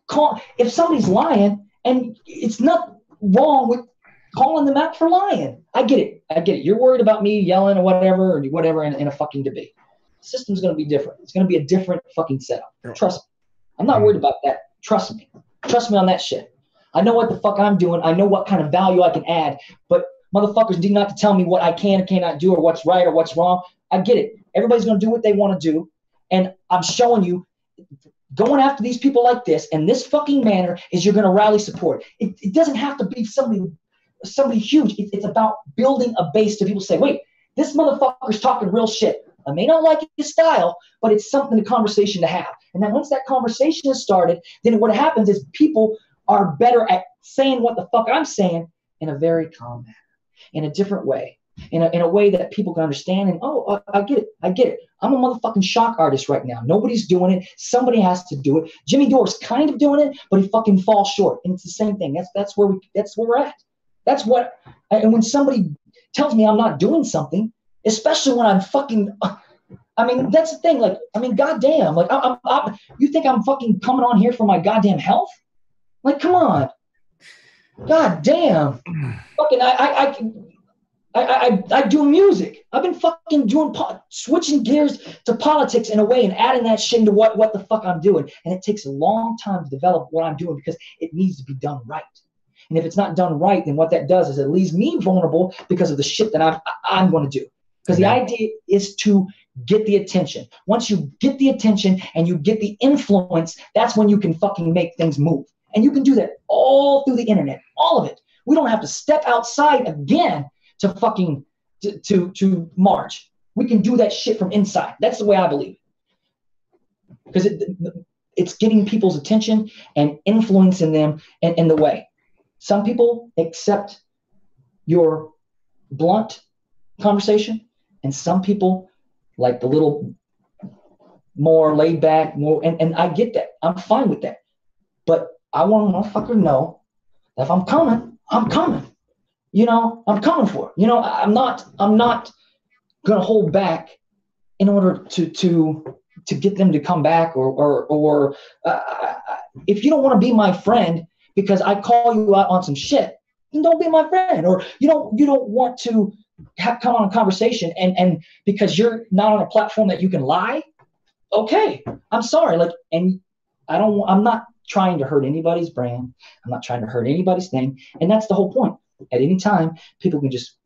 called. If somebody's lying, and it's not wrong with calling them out for lying. I get it. You're worried about me yelling or whatever in a fucking debate. The system's going to be different. It's going to be a different fucking setup. Trust me. I'm not worried about that. Trust me. Trust me on that shit. I know what the fuck I'm doing. I know what kind of value I can add. But motherfuckers need not to tell me what I can or cannot do or what's right or what's wrong. I get it. Everybody's going to do what they want to do. And I'm showing you, going after these people like this in this fucking manner is you're going to rally support. It doesn't have to be somebody huge. It's about building a base to people say, wait, this motherfucker's talking real shit. I may not like his style, but it's something, a conversation to have. And then once that conversation is started, then what happens is people are better at saying what the fuck I'm saying in a very calm manner, in a different way, in a way that people can understand. And I get it. I'm a motherfucking shock artist right now. Nobody's doing it. Somebody has to do it. Jimmy Dore's kind of doing it, but he fucking falls short. And it's the same thing. That's where we're at. That's what. And when somebody tells me I'm not doing something, especially when I'm fucking. I mean, that's the thing. Like, I mean, goddamn. Like, you think I'm fucking coming on here for my goddamn health? Like, come on. God damn. Fucking, I I do music. I've been fucking doing switching gears to politics in a way and adding that shit into what the fuck I'm doing. And it takes a long time to develop what I'm doing because it needs to be done right. And if it's not done right, then what that does is it leaves me vulnerable because of the shit that I'm going to do. Because the idea is to get the attention. Once you get the attention and you get the influence, that's when you can fucking make things move. And you can do that all through the internet, all of it. We don't have to step outside again to fucking to march. We can do that shit from inside. That's the way I believe. Because it's getting people's attention and influencing them in the way. Some people accept your blunt conversation, and some people like the little more laid back, more, and I get that. I'm fine with that. But I want a motherfucker to know that if I'm coming, I'm coming. You know, I'm coming for it. You know, I'm not gonna hold back in order to get them to come back or if you don't want to be my friend because I call you out on some shit, then don't be my friend. Or you don't want to come on a conversation and because you're not on a platform that you can lie. Okay, I'm sorry. Like, and I'm not trying to hurt anybody's brand. I'm not trying to hurt anybody's thing. And that's the whole point. At any time, people can just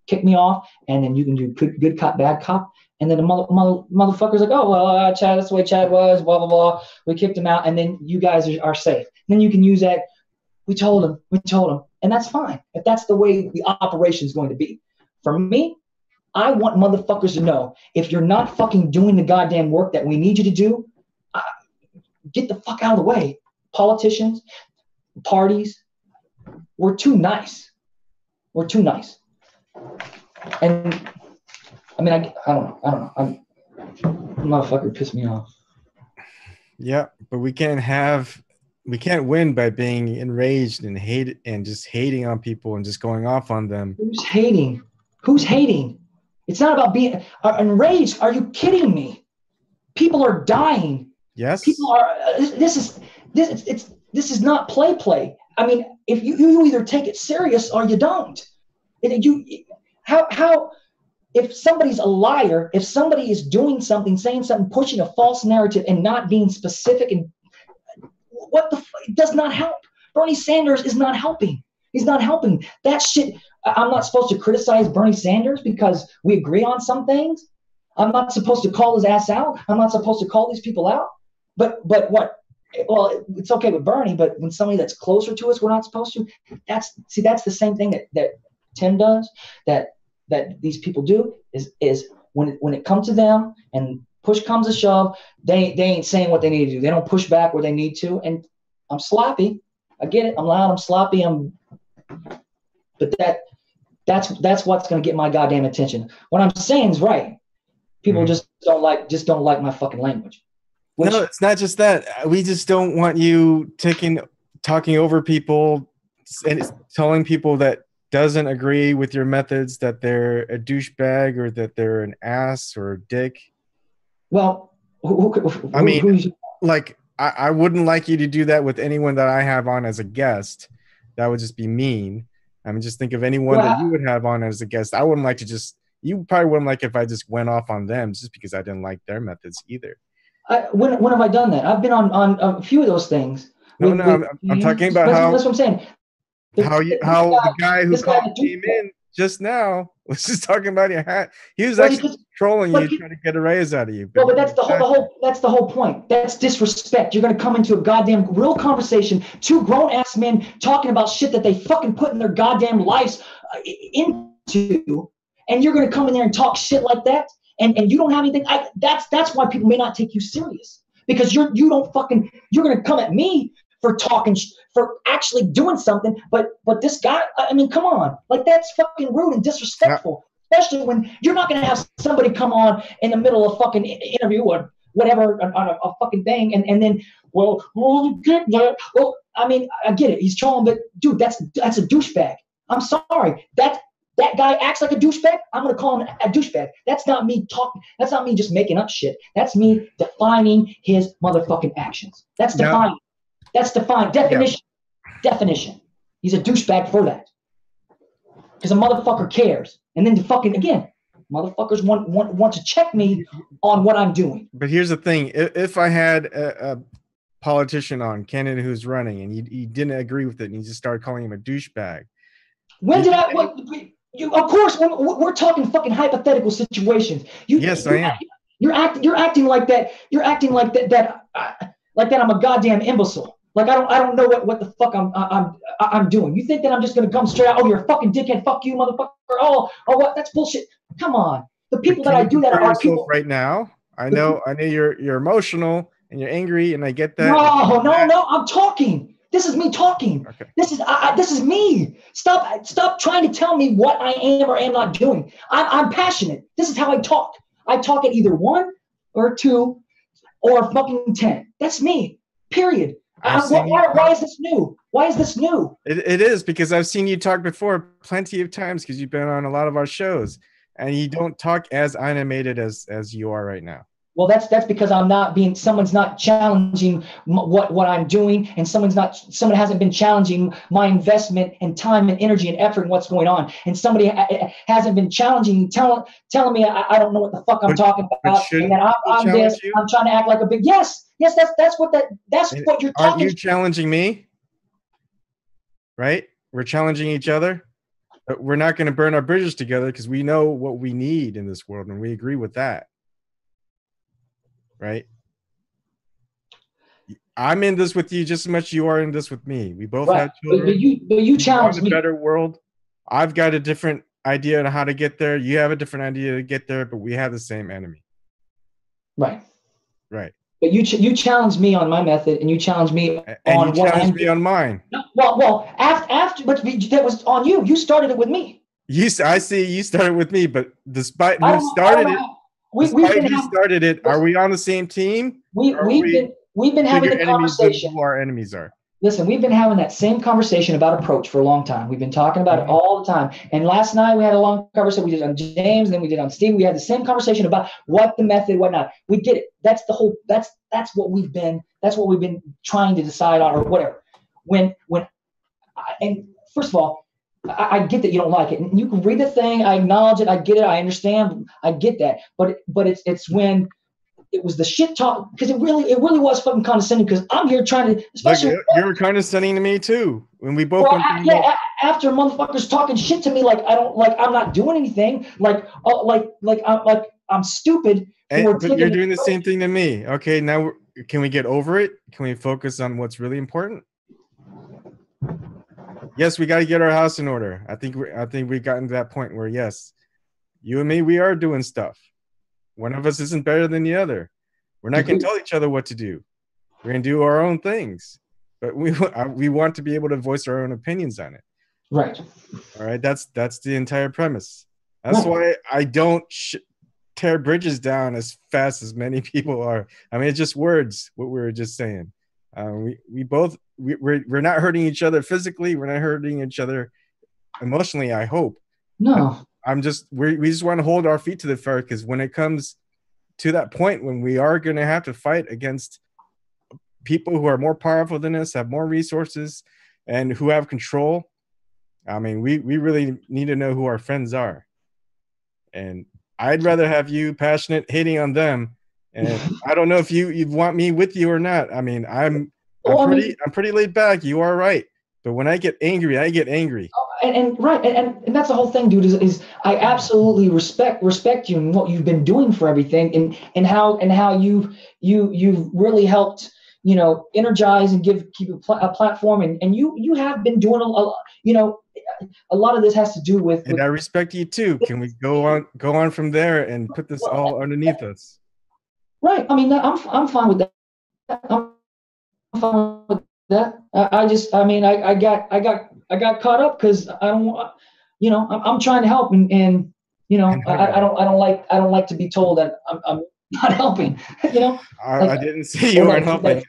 kick me off, and then you can do good cop, bad cop. And then the motherfucker's like, oh, well, Chad, that's the way Chad was, blah, blah, blah. We kicked him out, and then you guys are safe. And then you can use that. We told him. And that's fine. If that's the way the operation is going to be. For me, I want motherfuckers to know, if you're not fucking doing the goddamn work that we need you to do, get the fuck out of the way. Politicians, parties, we're too nice. We're too nice. And I mean, I don't know. Motherfucker pissed me off. Yeah, but we can't win by being enraged and hate and just hating on people and just going off on them. Who's hating? It's not about being enraged. Are you kidding me? People are dying. Yes. People are. This is not play. I mean, if you either take it serious or you don't. How if somebody's a liar, if somebody is doing something, saying something, pushing a false narrative and not being specific, and it does not help. Bernie Sanders is not helping. He's not helping. That shit, I'm not supposed to criticize Bernie Sanders because we agree on some things. I'm not supposed to call his ass out. I'm not supposed to call these people out. But what? Well, it's okay with Bernie, but when somebody that's closer to us, we're not supposed to. That's the same thing that Tim does, that these people do, is when it comes to them and push comes to shove, they ain't saying what they need to do. They don't push back where they need to. And I'm sloppy. I get it. I'm loud. I'm sloppy. But that's what's going to get my goddamn attention. What I'm saying is right. People just don't like my fucking language. No, it's not just that. We just don't want you talking over people and telling people that doesn't agree with your methods that they're a douchebag or that they're an ass or a dick. Well, I wouldn't like you to do that with anyone that I have on as a guest. That would just be mean. I mean, just think of anyone that you would have on as a guest. I wouldn't like to you probably wouldn't like if I just went off on them just because I didn't like their methods either. When have I done that? I've been on a few of those things. I'm talking about that's what I'm saying. The guy who came in just now was just talking about your hat. He was actually trolling you, trying to get a raise out of you. But that's the whole point. That's disrespect. You're gonna come into a goddamn real conversation, two grown-ass men talking about shit that they fucking put in their goddamn lives into, and you're gonna come in there and talk shit like that, and you don't have anything. That's why people may not take you serious, because you're gonna come at me for talking, for actually doing something, but this guy, I mean, come on, like that's fucking rude and disrespectful, especially when you're not gonna have somebody come on in the middle of fucking interview or whatever on a fucking thing, and then get that. Well, I mean, I get it, he's trolling, but dude, that's a douchebag. I'm sorry, that guy acts like a douchebag. I'm gonna call him a douchebag. That's not me talking. That's not me just making up shit. That's me defining his motherfucking actions. That's defining. That's defined. Definition. Yeah. Definition. He's a douchebag for that. because a motherfucker cares. And then again, motherfuckers want to check me on what I'm doing. But here's the thing: if I had a politician on, candidate who's running, and you didn't agree with it, and you just started calling him a douchebag. When did I? Of course, we're talking fucking hypothetical situations. Yes, I am. You're acting like that. You're acting like that. Like that. I'm a goddamn imbecile. Like I don't know what the fuck I'm doing. You think that I'm just gonna come straight out? Oh, you're a fucking dickhead. Fuck you, motherfucker. Oh, what? That's bullshit. Come on. The people that I do that are people right now. I know you're emotional and you're angry, and I get that. No. I'm talking. This is me talking. Okay. This is me. Stop trying to tell me what I am or am not doing. I'm passionate. This is how I talk. I talk at either 1 or 2 or fucking 10. That's me. Period. Why is this new? Why is this new? It is because I've seen you talk before plenty of times because you've been on a lot of our shows, and you don't talk as animated as you are right now. Well, that's because someone's not challenging what I'm doing, and someone hasn't been challenging my investment and time and energy and effort and what's going on, and somebody hasn't been challenging, telling me I don't know what the fuck I'm talking about, and that I'm trying to act like a big yes. That's what you're talking. Aren't you challenging me? Right? We're challenging each other. But we're not going to burn our bridges together because we know what we need in this world, and we agree with that. Right? I'm in this with you just as much as you are in this with me. We both have children. But you challenge me. A better world. I've got a different idea on how to get there. You have a different idea to get there, but we have the same enemy. Right. But you challenge me on my method, and you challenge me on what I'm doing. On mine. Well, after, but that was on you. You started it with me. I see you started with me, but despite who started it, are we on the same team? We've been having a conversation. Who our enemies are. Listen, we've been having that same conversation about approach for a long time. We've been talking about it all the time. And last night we had a long conversation. We did on James, then we did on Steve. We had the same conversation about what the method, what not. We get it. That's what we've been trying to decide on, or whatever. And first of all, I get that you don't like it, and you can read the thing. I acknowledge it. I get it. I understand. I get that. But it's when it was the shit talk, because it really was fucking condescending, because I'm here trying to, especially you were condescending to me too when we both after motherfuckers talking shit to me like I'm not doing anything, like I'm stupid. But you're doing the same thing to me. Okay, now can we get over it? Can we focus on what's really important? Yes, we got to get our house in order. I think we've gotten to that point where yes, you and me, we are doing stuff. One of us isn't better than the other. We're not going to tell each other what to do. We're going to do our own things, but we want to be able to voice our own opinions on it. Right. All right. That's the entire premise. That's why I don't tear bridges down as fast as many people are. I mean, it's just words. What we were just saying. We're not hurting each other physically. We're not hurting each other emotionally. I hope. No. We just want to hold our feet to the fire, because when it comes to that point when we are going to have to fight against people who are more powerful than us, have more resources, and who have control, I mean, we really need to know who our friends are. And I'd rather have you passionate hating on them. And I don't know if you'd want me with you or not. I mean, I'm pretty laid back. You are right. But when I get angry, I get angry. And that's the whole thing, dude. Is I absolutely respect you and what you've been doing for everything, and how you've really helped, energize and keep a platform, and you have been doing a lot of this has to do with. And I respect you too. Can we go on from there and put this all underneath us? Right. I mean, I'm fine with that. I'm fine with that. I got caught up because I don't want, I'm trying to help, and I don't like to be told that I'm not helping. I didn't say you weren't helping.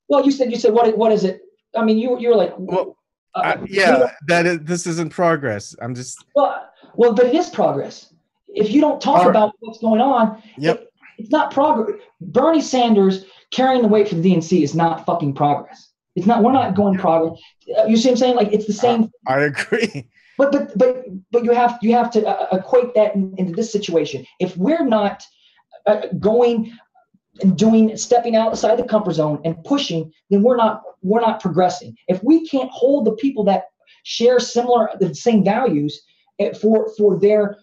Well, you said what is it? I mean, you're like, this isn't progress. I'm just well, but it is progress. If you don't talk about what's going on, it's not progress. Bernie Sanders carrying the weight for the DNC is not fucking progress. It's not. We're not going progress. You see what I'm saying? Like, it's the same. I agree. But you have to equate that into this situation. If we're not going and stepping outside the comfort zone and pushing, then we're not progressing. If we can't hold the people that share the same values for their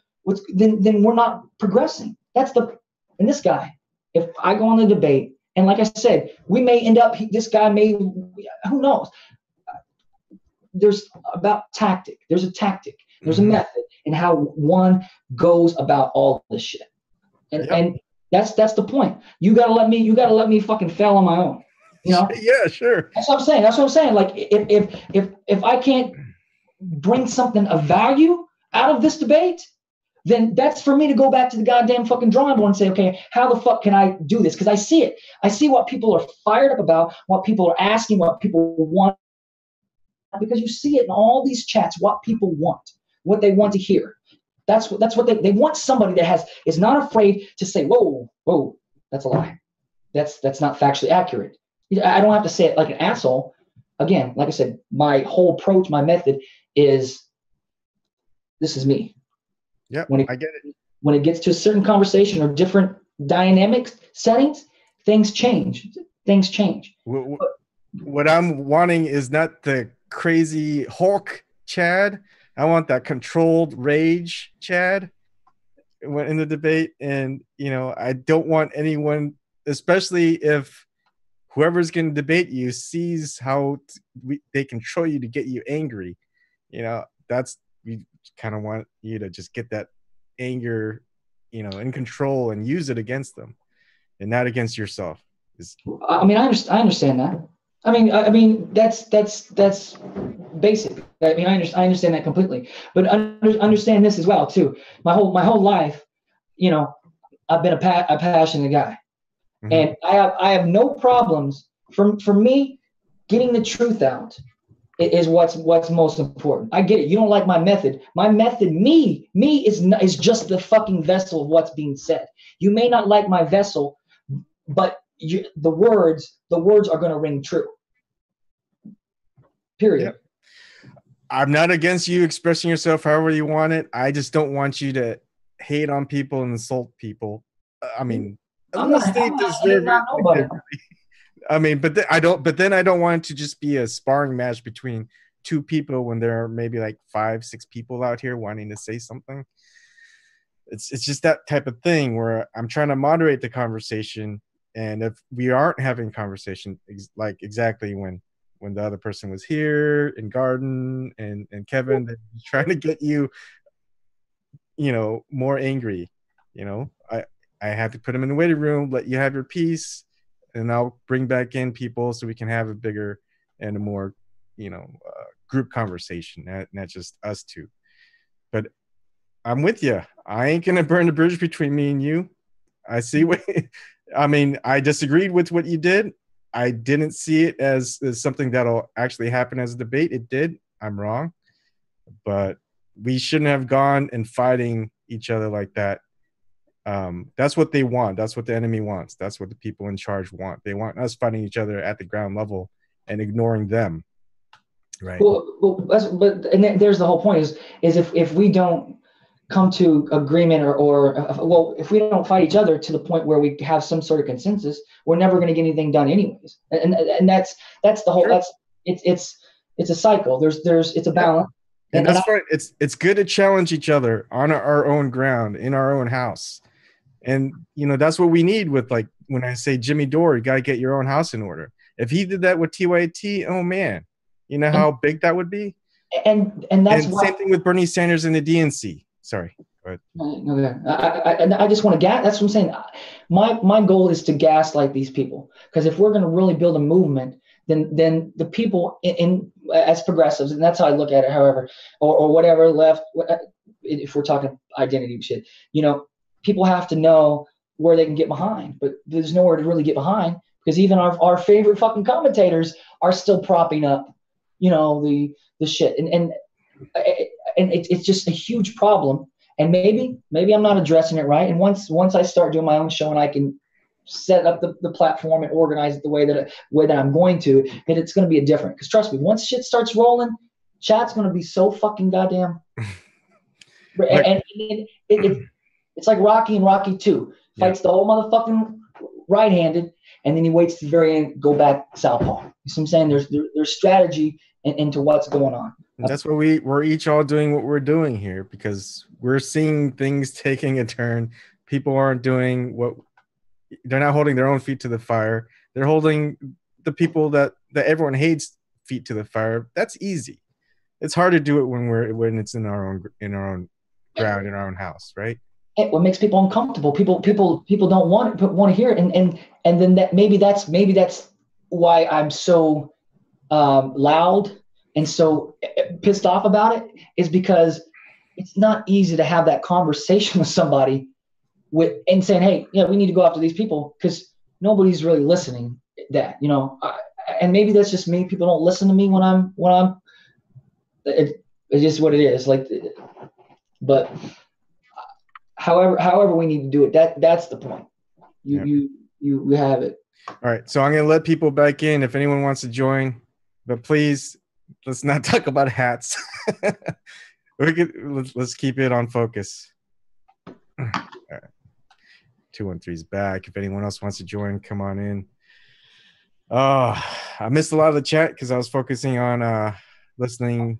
then we're not progressing. And this guy, if I go on the debate, and like I said, we may end up, this guy may, who knows? There's about tactic. There's a tactic. There's a method in how one goes about all this shit. And that's the point. You gotta let me fucking fail on my own. You know? Yeah, sure. That's what I'm saying. Like if I can't bring something of value out of this debate, then that's for me to go back to the goddamn fucking drawing board and say, okay, how the fuck can I do this? Because I see it. I see what people are fired up about, what people are asking, what people want. Because you see it in all these chats, what people want, what they want to hear. That's what they want. Somebody that is not afraid to say, whoa, that's a lie. That's not factually accurate. I don't have to say it like an asshole. Again, like I said, my whole approach, my method is, this is me. Yeah, I get it. When it gets to a certain conversation or different dynamics, settings, things change. Things change. What I'm wanting is not the crazy Hulk Chad. I want that controlled rage Chad in the debate. And, I don't want anyone, especially if whoever's going to debate you sees how they control you to get you angry. We kind of want you to just get that anger, in control and use it against them and not against yourself. I mean, I understand that. I mean, that's basic. I mean, I understand that completely. But understand this as well too. My whole life, I've been a passionate guy, and I have no problems. For me, getting the truth out is what's most important. I get it. You don't like my method. My method, me is just the fucking vessel of what's being said. You may not like my vessel, but the words are going to ring true. Period. Yep. I'm not against you expressing yourself however you want it. I just don't want you to hate on people and insult people. I mean, unless they deserve it. I mean, but then I don't want it to just be a sparring match between two people when there are maybe like 5-6 people out here wanting to say something. It's just that type of thing where I'm trying to moderate the conversation, and if we aren't having conversation like exactly when the other person was here in Garden and Kevin trying to get you, more angry, I have to put them in the waiting room, let you have your piece, and I'll bring back in people so we can have a bigger and a more, group conversation, not just us two. But I'm with you. I ain't going to burn the bridge between me and you. I see I disagreed with what you did. I didn't see it as something that'll actually happen as a debate. It did. I'm wrong. But we shouldn't have gone and fighting each other like that. That's what they want. That's what the enemy wants. That's what the people in charge want. They want us fighting each other at the ground level and ignoring them. Right. And there's the whole point is if we don't come to agreement or if we don't fight each other to the point where we have some sort of consensus, we're never going to get anything done anyways. And that's the whole, sure. It's a cycle. It's a balance. And that's fine. It's good to challenge each other on our own ground, in our own house. And, that's what we need with, like, when I say Jimmy Dore, you got to get your own house in order. If he did that with TYT, oh man, you know how big that would be? And same thing with Bernie Sanders and the DNC. Sorry. Go ahead. Okay. I just want to that's what I'm saying. My goal is to gaslight these people, because if we're going to really build a movement, then the people in as progressives, and that's how I look at it, however, or whatever left, if we're talking identity shit, people have to know where they can get behind, but there's nowhere to really get behind, because even our favorite fucking commentators are still propping up, the shit. And it's just a huge problem. And maybe I'm not addressing it right. And once I start doing my own show and I can set up the platform and organize it the way that I'm going to, then it's going to be a different. Because trust me, once shit starts rolling, chat's going to be so fucking goddamn And it's like Rocky and Rocky 2. Fights the whole motherfucking right-handed, and then he waits to the very end, go back southpaw. You see what I'm saying? There's strategy into what's going on. And that's what we're each all doing what we're doing here, because we're seeing things taking a turn. People aren't doing what they're not holding their own feet to the fire. They're holding the people that everyone hates feet to the fire. That's easy. It's hard to do it when it's in our own ground, in our own house, right? What makes people uncomfortable? People don't want to hear it, and then that maybe that's why I'm so loud and so pissed off about it, is because it's not easy to have that conversation with somebody and saying, hey, we need to go after these people, because nobody's really listening. And maybe that's just me. People don't listen to me when I'm. It's just what it is. But however we need to do it. That's the point. You have it. All right. So I'm gonna let people back in if anyone wants to join, but please let's not talk about hats. Let's keep it on focus. All right. 213's back. If anyone else wants to join, come on in. I missed a lot of the chat because I was focusing on listening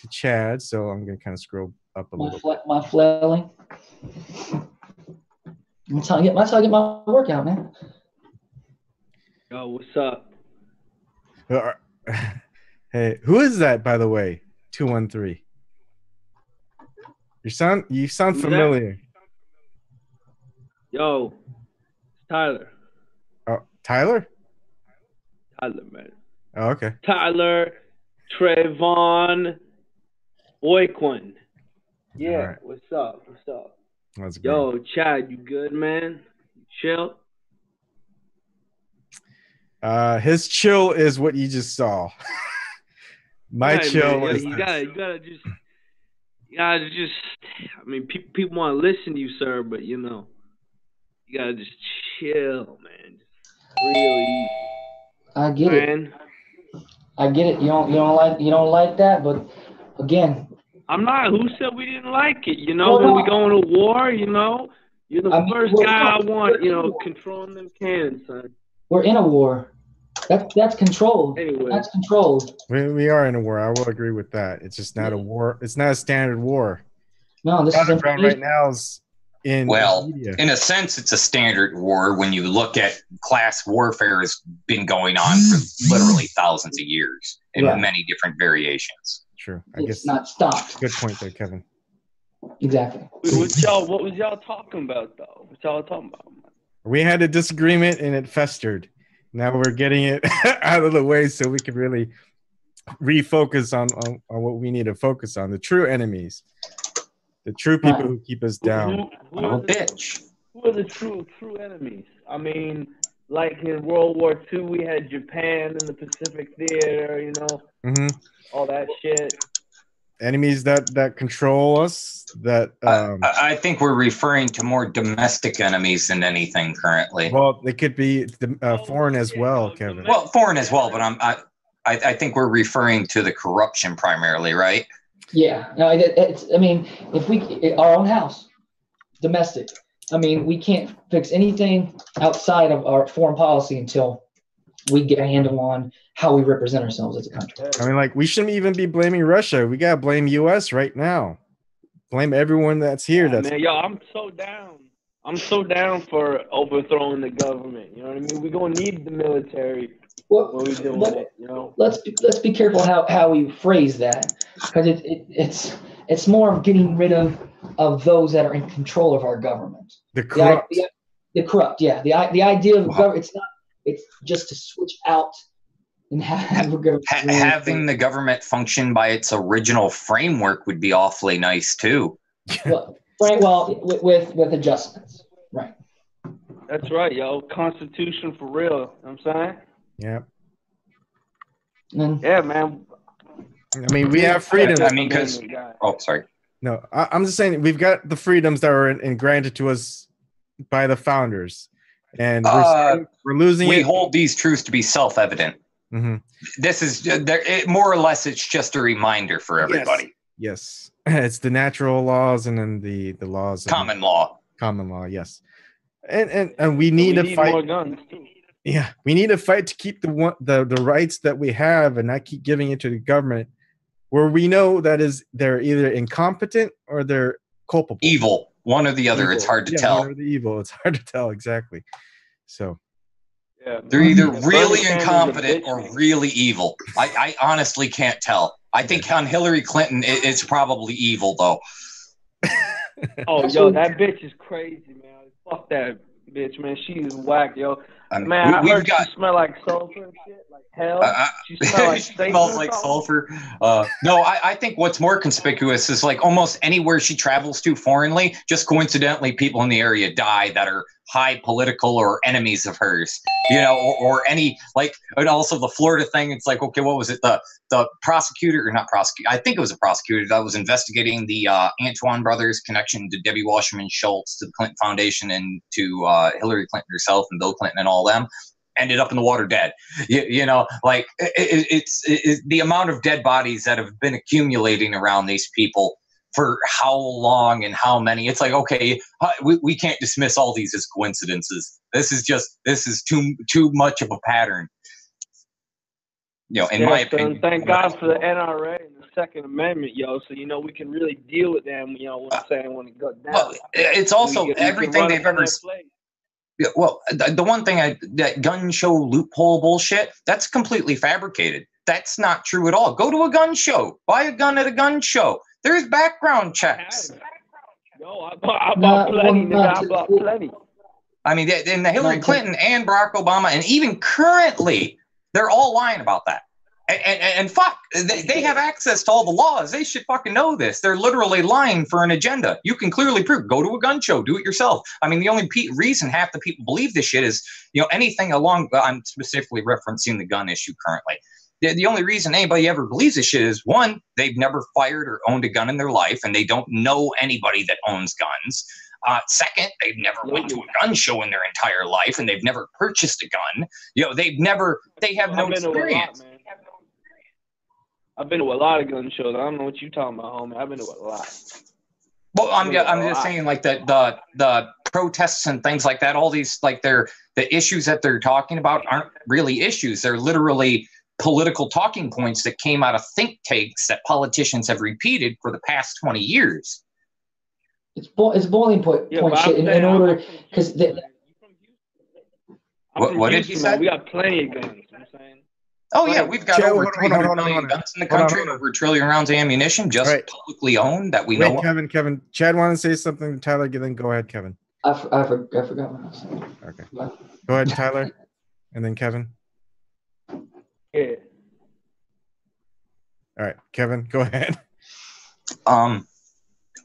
to Chad, so I'm gonna kind of scroll up a little. My flailing. That's how I get my workout, man. Yo, what's up? Hey, who is that, by the way? 213. You sound familiar. Yo, it's Tyler. Oh, Tyler? Tyler, man. Oh, okay. Tyler, Trayvon, Boyquin. Yeah, right. What's up? That's great. Yo, Chad, you good, man? You chill? His chill is what you just saw. My chill is you gotta just. I mean, people want to listen to you, sir, but you gotta just chill, man. Just really. I get it. I get it. You don't like that, but again. I'm not. Who said we didn't like it? When we go into war, you're the first guy I want. Controlling them cannons, son. We're in a war. That's controlled. Anyway. That's controlled. We are in a war. I will agree with that. It's just not a war. It's not a standard war. No, this is right now is in media. In a sense, it's a standard war. When you look at class warfare, has been going on for literally thousands of years in many different variations. True. It's not stopped. Good point there, Kevin. Exactly. What was y'all talking about, though? What y'all talking about? We had a disagreement and it festered. Now we're getting it out of the way so we can really refocus on what we need to focus on. The true enemies. The true people who keep us down. Who are the true enemies? I mean, like in World War II, we had Japan in the Pacific Theater, all that shit. Enemies that control us. I think we're referring to more domestic enemies than anything currently. Well, they could be foreign as well, Kevin. Well, foreign as well, but I think we're referring to the corruption primarily, right? Yeah. No, if our own house, domestic. I mean, we can't fix anything outside of our foreign policy until we get a handle on how we represent ourselves as a country. I mean, we shouldn't even be blaming Russia. We gotta blame U.S. right now. Blame everyone that's here. I'm so down. I'm so down for overthrowing the government. You know what I mean? We're gonna need the military when we're doing it. Let's be careful how we phrase that, because it's more of getting rid of those that are in control of our government. The corrupt. The corrupt. Yeah. The idea of government. It's just to switch out. And having the government function by its original framework would be awfully nice too. With adjustments, right? That's right, yo. Constitution for real. You know what I'm saying? Yeah. Yeah, man. I mean, we have freedom. Sorry. No, I'm just saying we've got the freedoms that were granted to us by the founders, and we're losing. We hold these truths to be self-evident. Mm-hmm. This is more or less. It's just a reminder for everybody. Yes. It's the natural laws and then the laws. Common law. Common law, yes. And we need to fight. More guns too. Yeah, we need to fight to keep the rights that we have and not keep giving it to the government, where we know that they're either incompetent or they're culpable. Evil. One or the other. Evil. It's hard to tell. One or the evil. It's hard to tell exactly. So yeah, they're either really incompetent or really evil. I honestly can't tell. I think on Hillary Clinton, it's probably evil though. Oh, yo, that bitch is crazy, man. Fuck that bitch, man. She is whack, yo. Man, I heard she smell like sulfur and shit, like hell. She smells like sulfur. No, I think what's more conspicuous is like almost anywhere she travels to foreignly, just coincidentally, people in the area die that are high political or enemies of hers, you know, or any like, and also the Florida thing. It's like, okay, what was it? The prosecutor or not prosecutor? I think it was a prosecutor that was investigating the Antoine brothers' connection to Debbie Wasserman Schultz, to the Clinton Foundation, and to Hillary Clinton herself and Bill Clinton and all them. Ended up in the water dead. You know, like it's the amount of dead bodies that have been accumulating around these people for how long and how many. It's like, okay, we can't dismiss all these as coincidences. This is too much of a pattern. You know, in my opinion. Thank God for the NRA and the Second Amendment, yo. So you know we can really deal with them. You know what I'm saying, when it goes down. Well, it's also everything they've ever. Yeah, well, the one thing that gun show loophole bullshit, that's completely fabricated. That's not true at all. Go to a gun show, buy a gun at a gun show. There's background checks. No, I bought plenty. I bought plenty. I mean, and the Hillary Clinton and Barack Obama, and even currently, they're all lying about that. And fuck, they have access to all the laws. They should fucking know this. They're literally lying for an agenda. You can clearly prove. Go to a gun show. Do it yourself. I mean, the only reason half the people believe this shit is, you know, anything along. I'm specifically referencing the gun issue currently. The only reason anybody ever believes this shit is, one, they've never fired or owned a gun in their life, and they don't know anybody that owns guns. Second, they've never went to a gun show in their entire life, and they've never purchased a gun. You know, they have no experience. I've been to a lot of gun shows. I don't know what you're talking about, homie. I've been to a lot. Well, I'm just saying, like the protests and things like that. All these, like, the issues that they're talking about aren't really issues. They're literally political talking points that came out of think tanks that politicians have repeated for the past 20 years. It's boiling point shit in order, because what did you say? We got plenty of guns. I'm saying. Oh yeah, we've got over 300 million guns in the country, and over 1 trillion rounds of ammunition just publicly owned that we know. Kevin, Chad wanted to say something. Tyler, then go ahead, Kevin. I forgot what I was saying. Okay, go ahead, Tyler, and then Kevin. Yeah. All right, Kevin, go ahead.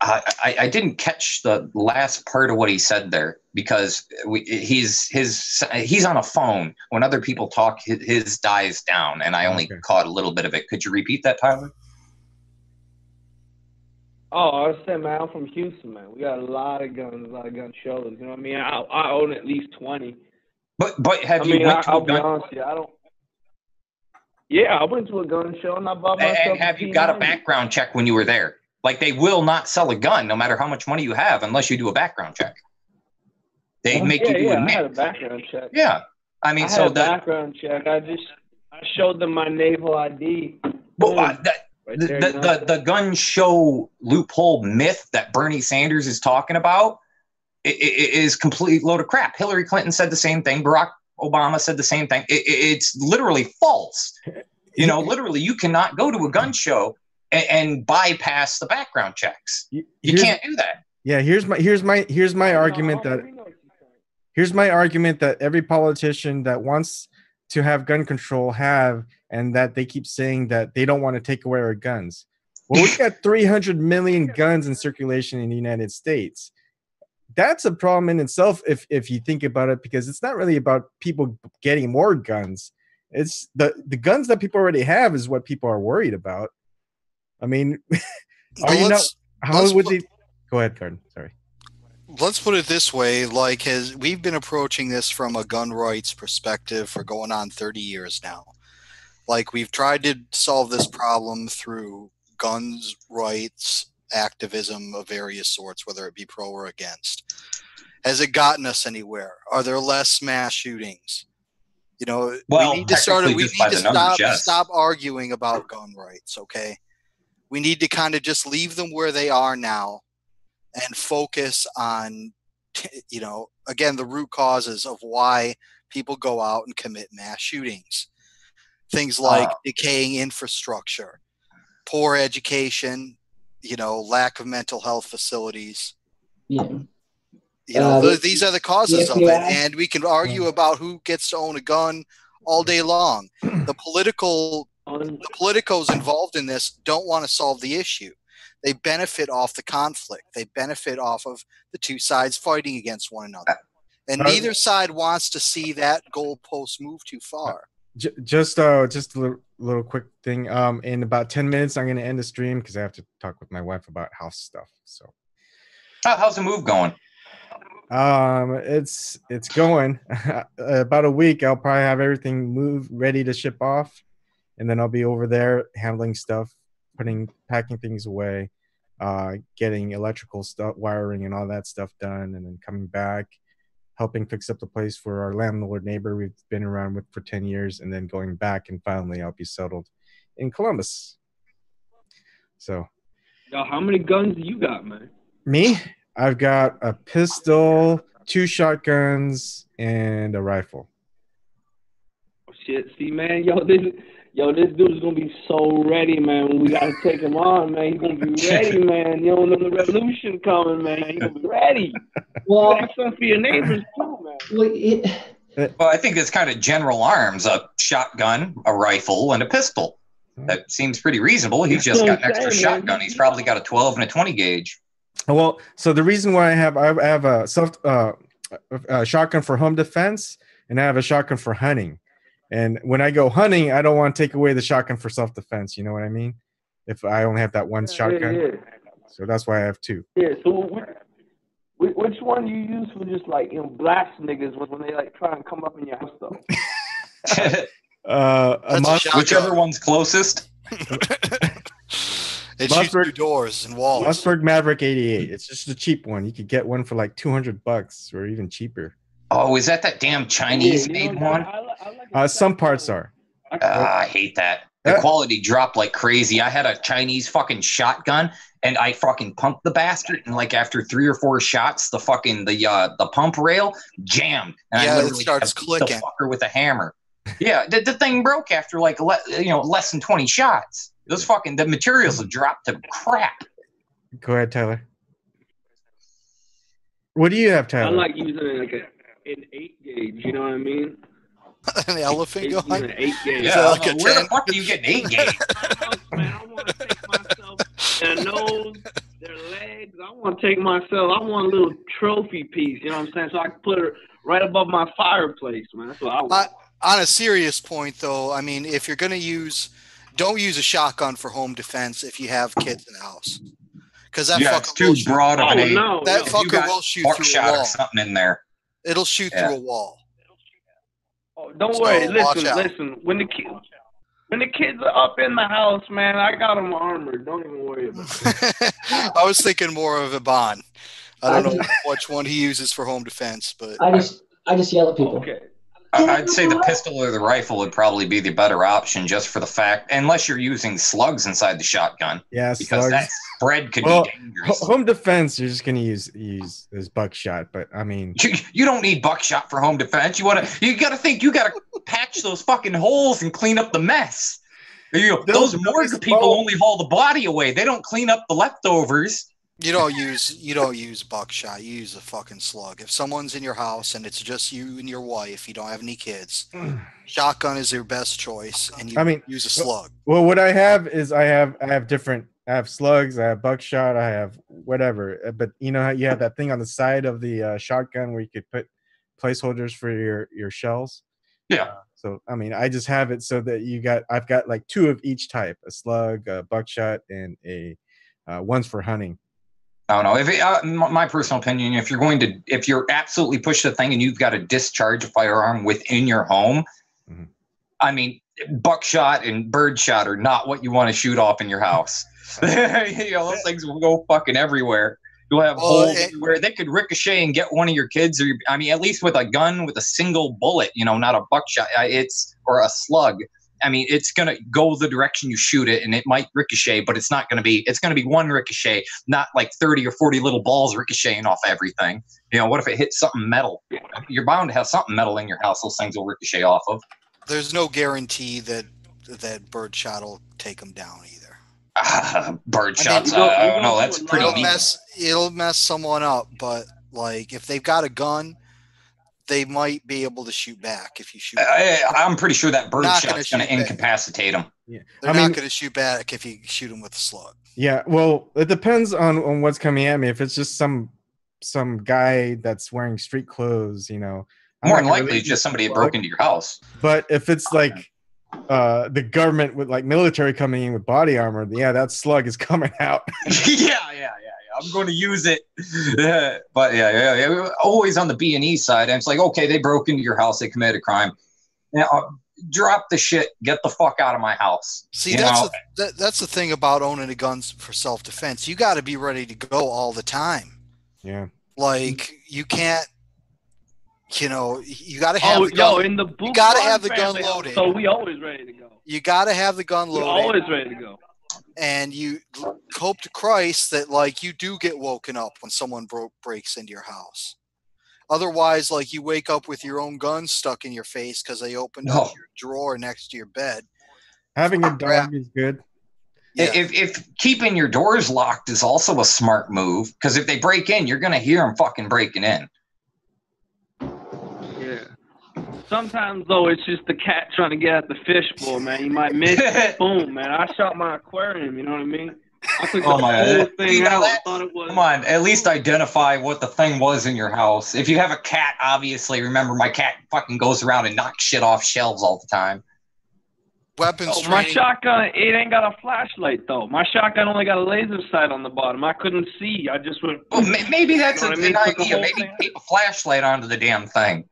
I didn't catch the last part of what he said there, because he's on a phone. When other people talk, his dies down, and I only caught a little bit of it. Could you repeat that, Tyler? Oh, I was saying, man, I'm from Houston, man. We got a lot of guns, a lot of gun shows. You know what I mean? I own at least 20. But have you went to a gun? I'll be honest with you, I don't. Yeah, I went to a gun show and I bought myself. And have you got a background check when you were there? Like, they will not sell a gun no matter how much money you have unless you do a background check. They make you do I had a background check. Yeah, I mean, I had a background check. I showed them my naval ID. Well, the gun show loophole myth that Bernie Sanders is talking about is complete load of crap. Hillary Clinton said the same thing. Barack Obama said the same thing. It's literally false. You know, literally, you cannot go to a gun show and bypass the background checks. You can't do that. Yeah, here's my argument that every politician that wants to have gun control have, and that they keep saying that they don't want to take away our guns. Well, we've got 300 million guns in circulation in the United States. That's a problem in itself if you think about it, because it's not really about people getting more guns. It's the guns that people already have is what people are worried about. I mean, go ahead, Carden. Sorry. Let's put it this way: like, we've been approaching this from a gun rights perspective for going on 30 years now. Like, we've tried to solve this problem through guns rights activism of various sorts, whether it be pro or against? Has it gotten us anywhere? Are there less mass shootings? You know, well, we need to start. We need to numbers, stop arguing about gun rights. Okay, we need to kind of just leave them where they are now, and focus on, you know, again, the root causes of why people go out and commit mass shootings. Things like decaying infrastructure, poor education, you know, lack of mental health facilities. Yeah. You know, these are the causes of it, and we can argue about who gets to own a gun all day long. The politicos involved in this don't want to solve the issue. They benefit off the conflict. They benefit off of the two sides fighting against one another, and neither side wants to see that goalpost move too far. Just a little quick thing. In about 10 minutes, I'm going to end the stream because I have to talk with my wife about house stuff. So, how's the move going? It's going. About a week, I'll probably have everything ready to ship off, and then I'll be over there handling stuff, packing things away, getting electrical stuff, wiring, and all that stuff done, and then coming back, helping fix up the place for our landlord neighbor we've been around with for 10 years, and then going back, and finally I'll be settled in Columbus. So, yo, how many guns do you got, man? Me? I've got a pistol, 2 shotguns, and a rifle. Oh, shit. See, man, this dude's gonna be so ready, man. When we gotta take him on, man, he's gonna be ready, man. You don't know the revolution coming, man. He's gonna be ready. Well, you got something for your neighbors too, man. Well, I think it's kind of general arms: a shotgun, a rifle, and a pistol. That seems pretty reasonable. He's just got an extra shotgun. He's probably got a 12 and a 20 gauge. Well, so the reason why I have a shotgun for home defense, and I have a shotgun for hunting. And when I go hunting, I don't want to take away the shotgun for self-defense. You know what I mean? If I only have that one shotgun. Yeah. So that's why I have 2. Yeah, so which one do you use for just like, you know, blast niggas when they like try and come up in your house though? Whichever one's closest. It shoots through doors and walls. Mossberg Maverick 88. It's just a cheap one. You could get one for like $200 or even cheaper. Oh, is that damn Chinese-made one? Some parts are. I hate that. The quality dropped like crazy. I had a Chinese fucking shotgun, and I fucking pumped the bastard, and like after 3 or 4 shots, the fucking the pump rail jammed, and I literally it starts clicking. The fucker with a hammer. Yeah, the thing broke after like less than 20 shots. The materials have dropped to crap. Go ahead, Tyler. What do you have, Tyler? I like using like an 8 gauge. You know what I mean? An elephant gun? An 8 gauge. Yeah, like where the fuck do you get an 8 gauge? Man, I want to take myself their nose, their legs. I want a little trophy piece. You know what I'm saying? So I can put it right above my fireplace, man. That's what I want. On a serious point, though, I mean, if you're going to don't use a shotgun for home defense if you have kids in the house. Because that fucker too broad of an aim. That fucker will shoot through a wall. Or something in there. It'll shoot through a wall. Oh, don't worry. Listen. When the kids are up in the house, man, I got them armored. Don't even worry about it. I was thinking more of Ebon. I don't know which one he uses for home defense, but I just yell at people. Okay. I'd say the pistol or the rifle would probably be the better option, just for the fact, unless you're using slugs inside the shotgun. Yeah, because slugs. that spread could be dangerous. Home defense, you're just going to use as buckshot, but I mean, you don't need buckshot for home defense. You got to patch those fucking holes and clean up the mess. Those morgue people only haul the body away. They don't clean up the leftovers. You don't use buckshot. You use a fucking slug. If someone's in your house and it's just you and your wife, you don't have any kids, shotgun is your best choice, and use a slug. Well, what I have is I have slugs, I have buckshot, I have whatever. But you know how you have that thing on the side of the shotgun where you could put placeholders for your shells. Yeah. So I mean, I just have it so that I've got like 2 of each type: a slug, a buckshot, and a one's for hunting. I don't know. My personal opinion, if you're absolutely push the thing and you've got to discharge a firearm within your home, I mean, buckshot and birdshot are not what you want to shoot off in your house. You know, those things will go fucking everywhere. You'll have holes everywhere. They could ricochet and get one of your kids, or I mean, at least with a gun with a single bullet, you know, not a buckshot, or a slug. I mean, it's gonna go the direction you shoot it, and it might ricochet, but it's not gonna be. It's gonna be one ricochet, not like 30 or 40 little balls ricocheting off everything. You know, what if it hits something metal? You're bound to have something metal in your house. Those things will ricochet off of. There's no guarantee that birdshot will take them down either. Birdshot's, I don't know. That's pretty. It'll mess someone up, but like if they've got a gun, they might be able to shoot back if you shoot. I'm pretty sure that birdshot's going to incapacitate them. Yeah, they're not going to shoot back if you shoot them with a slug. Yeah, well, it depends on what's coming at me. If it's just some guy that's wearing street clothes, you know, more than likely it's just somebody that broke into your house. But if it's like the government with like military coming in with body armor, yeah, that slug is coming out. Yeah. I'm going to use it. But yeah. Always on the B&E side. And it's like, okay, they broke into your house. They committed a crime. Now, drop the shit. Get the fuck out of my house. See, that's the thing about owning a gun for self-defense. You got to be ready to go all the time. Yeah. Like, you can't, you know, you got to have the gun. In the you got to have the gun loaded. So we always ready to go. You got to have the gun loaded. We're always ready to go. And you hope to Christ that, like, you do get woken up when someone breaks into your house. Otherwise, like, you wake up with your own gun stuck in your face because they opened up your drawer next to your bed. Having a dog is good. Yeah. If keeping your doors locked is also a smart move, because if they break in, you're going to hear them fucking breaking in. Yeah. Sometimes, though, it's just the cat trying to get at the fishbowl, man. You might miss it. Boom, man. I shot my aquarium, you know what I mean? I took the whole thing out. Thought it was. Come on, at least identify what the thing was in your house. If you have a cat, obviously, remember my cat fucking goes around and knocks shit off shelves all the time. Weapons training. My shotgun, it ain't got a flashlight, though. My shotgun only got a laser sight on the bottom. I couldn't see. I just went. Well, maybe that's a good idea. Maybe tape a flashlight onto the damn thing.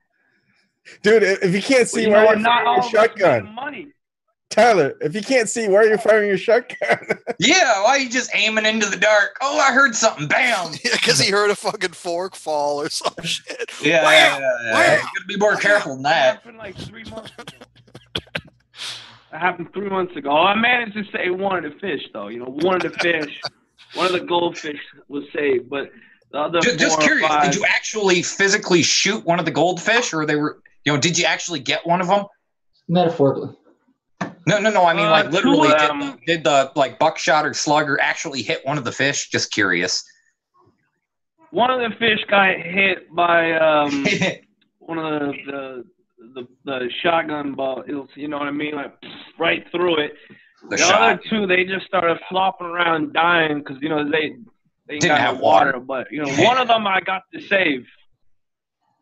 Dude, if you can't see where you're firing your shotgun, Tyler, if you can't see where you're firing your shotgun, yeah, why are you just aiming into the dark? Oh, I heard something. Bam! Yeah, because he heard a fucking fork fall or some shit. Yeah. You gotta be more careful than that. It happened like 3 months ago. It happened 3 months ago. I managed to save one of the fish, though. You know, one of the fish, one of the goldfish was saved, but the other just curious, did you actually physically shoot one of the goldfish, or they were? You know, did you actually get one of them? Metaphorically. No. I mean, like literally, did the like buckshot or slugger actually hit one of the fish? Just curious. One of the fish got hit by one of the shotgun balls. You know what I mean? Like right through it. The other two, they just started flopping around dying because you know they didn't have water. But you know, one of them I got to save.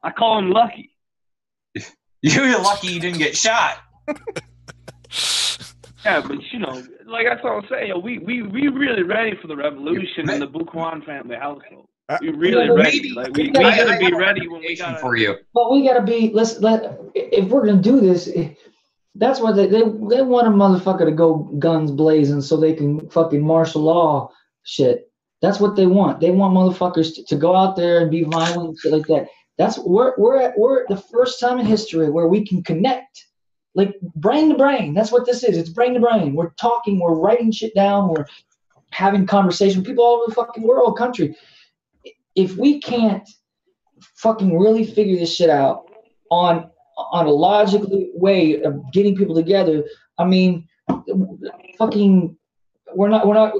I call him lucky. You're lucky you didn't get shot. Yeah, but you know, like that's what I'm saying. We really ready for the revolution in the Bukuan family household. We really ready. Like we gotta be ready when we gotta. For you. But we gotta be. If we're gonna do this, that's why they want a motherfucker to go guns blazing so they can fucking martial law shit. That's what they want. They want motherfuckers to go out there and be violent and shit like that. That's we're at the first time in history where we can connect, like brain to brain. That's what this is. It's brain to brain. We're talking. We're writing shit down. We're having conversation with people all over the fucking world, country. If we can't fucking really figure this shit out on a logical way of getting people together, I mean, fucking. We're not.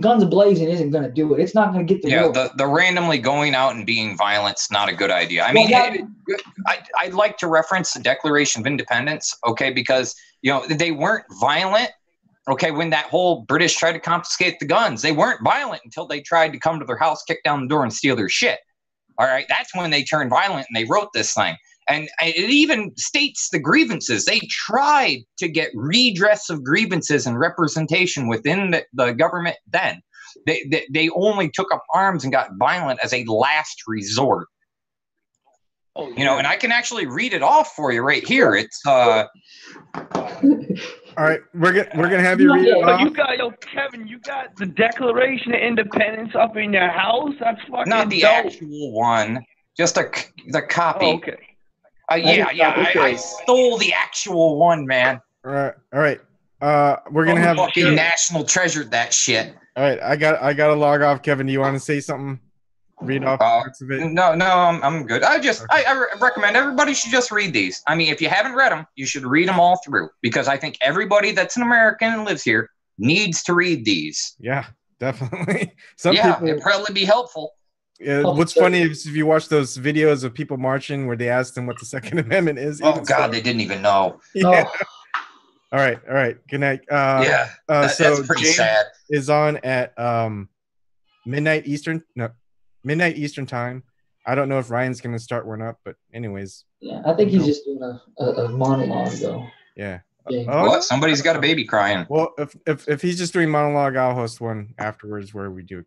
Guns blazing isn't going to do it. It's not going to get the. Yeah, the randomly going out and being violent's not a good idea. I mean, I'd like to reference the Declaration of Independence, okay, because you know they weren't violent. Okay, when that whole British tried to confiscate the guns, they weren't violent until they tried to come to their house, kick down the door, and steal their shit. All right, that's when they turned violent and they wrote this thing. And it even states the grievances. They tried to get redress of grievances and representation within the government then. They only took up arms and got violent as a last resort. Oh, You know, and I can actually read it off for you right here. It's All right, we're gonna have you read it But off. you got, Kevin, you got the Declaration of Independence up in your house? That's fucking not the dope. actual one, just the copy. Oh, okay. I stole the actual one, man. All right. We're gonna have fucking national treasured that shit. All right, I gotta log off. Kevin, do you want to say something? Read off parts of it. No, I'm good. I recommend everybody should just read these. I mean, if you haven't read them, you should read them all through, because I think everybody that's an American and lives here needs to read these. Yeah, definitely. It'd probably be helpful. Yeah, what's funny is if you watch those videos of people marching where they asked them what the Second Amendment is. Oh God, they didn't even know. Yeah. All right. Good night. That's pretty James sad. is on at midnight Eastern time. I don't know if Ryan's gonna start one up, but anyways. Yeah, I think he's just doing a monologue though. Yeah. What? Somebody's got a baby crying. Well, if he's just doing monologue, I'll host one afterwards where we do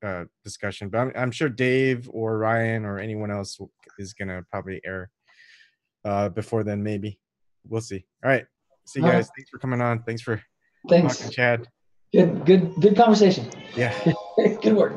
a discussion. But I'm sure Dave or Ryan or anyone else is gonna probably air before then. Maybe we'll see. All right, see you guys. Thanks for coming on. Thanks for talking, Chad. Good conversation. Yeah. Good work.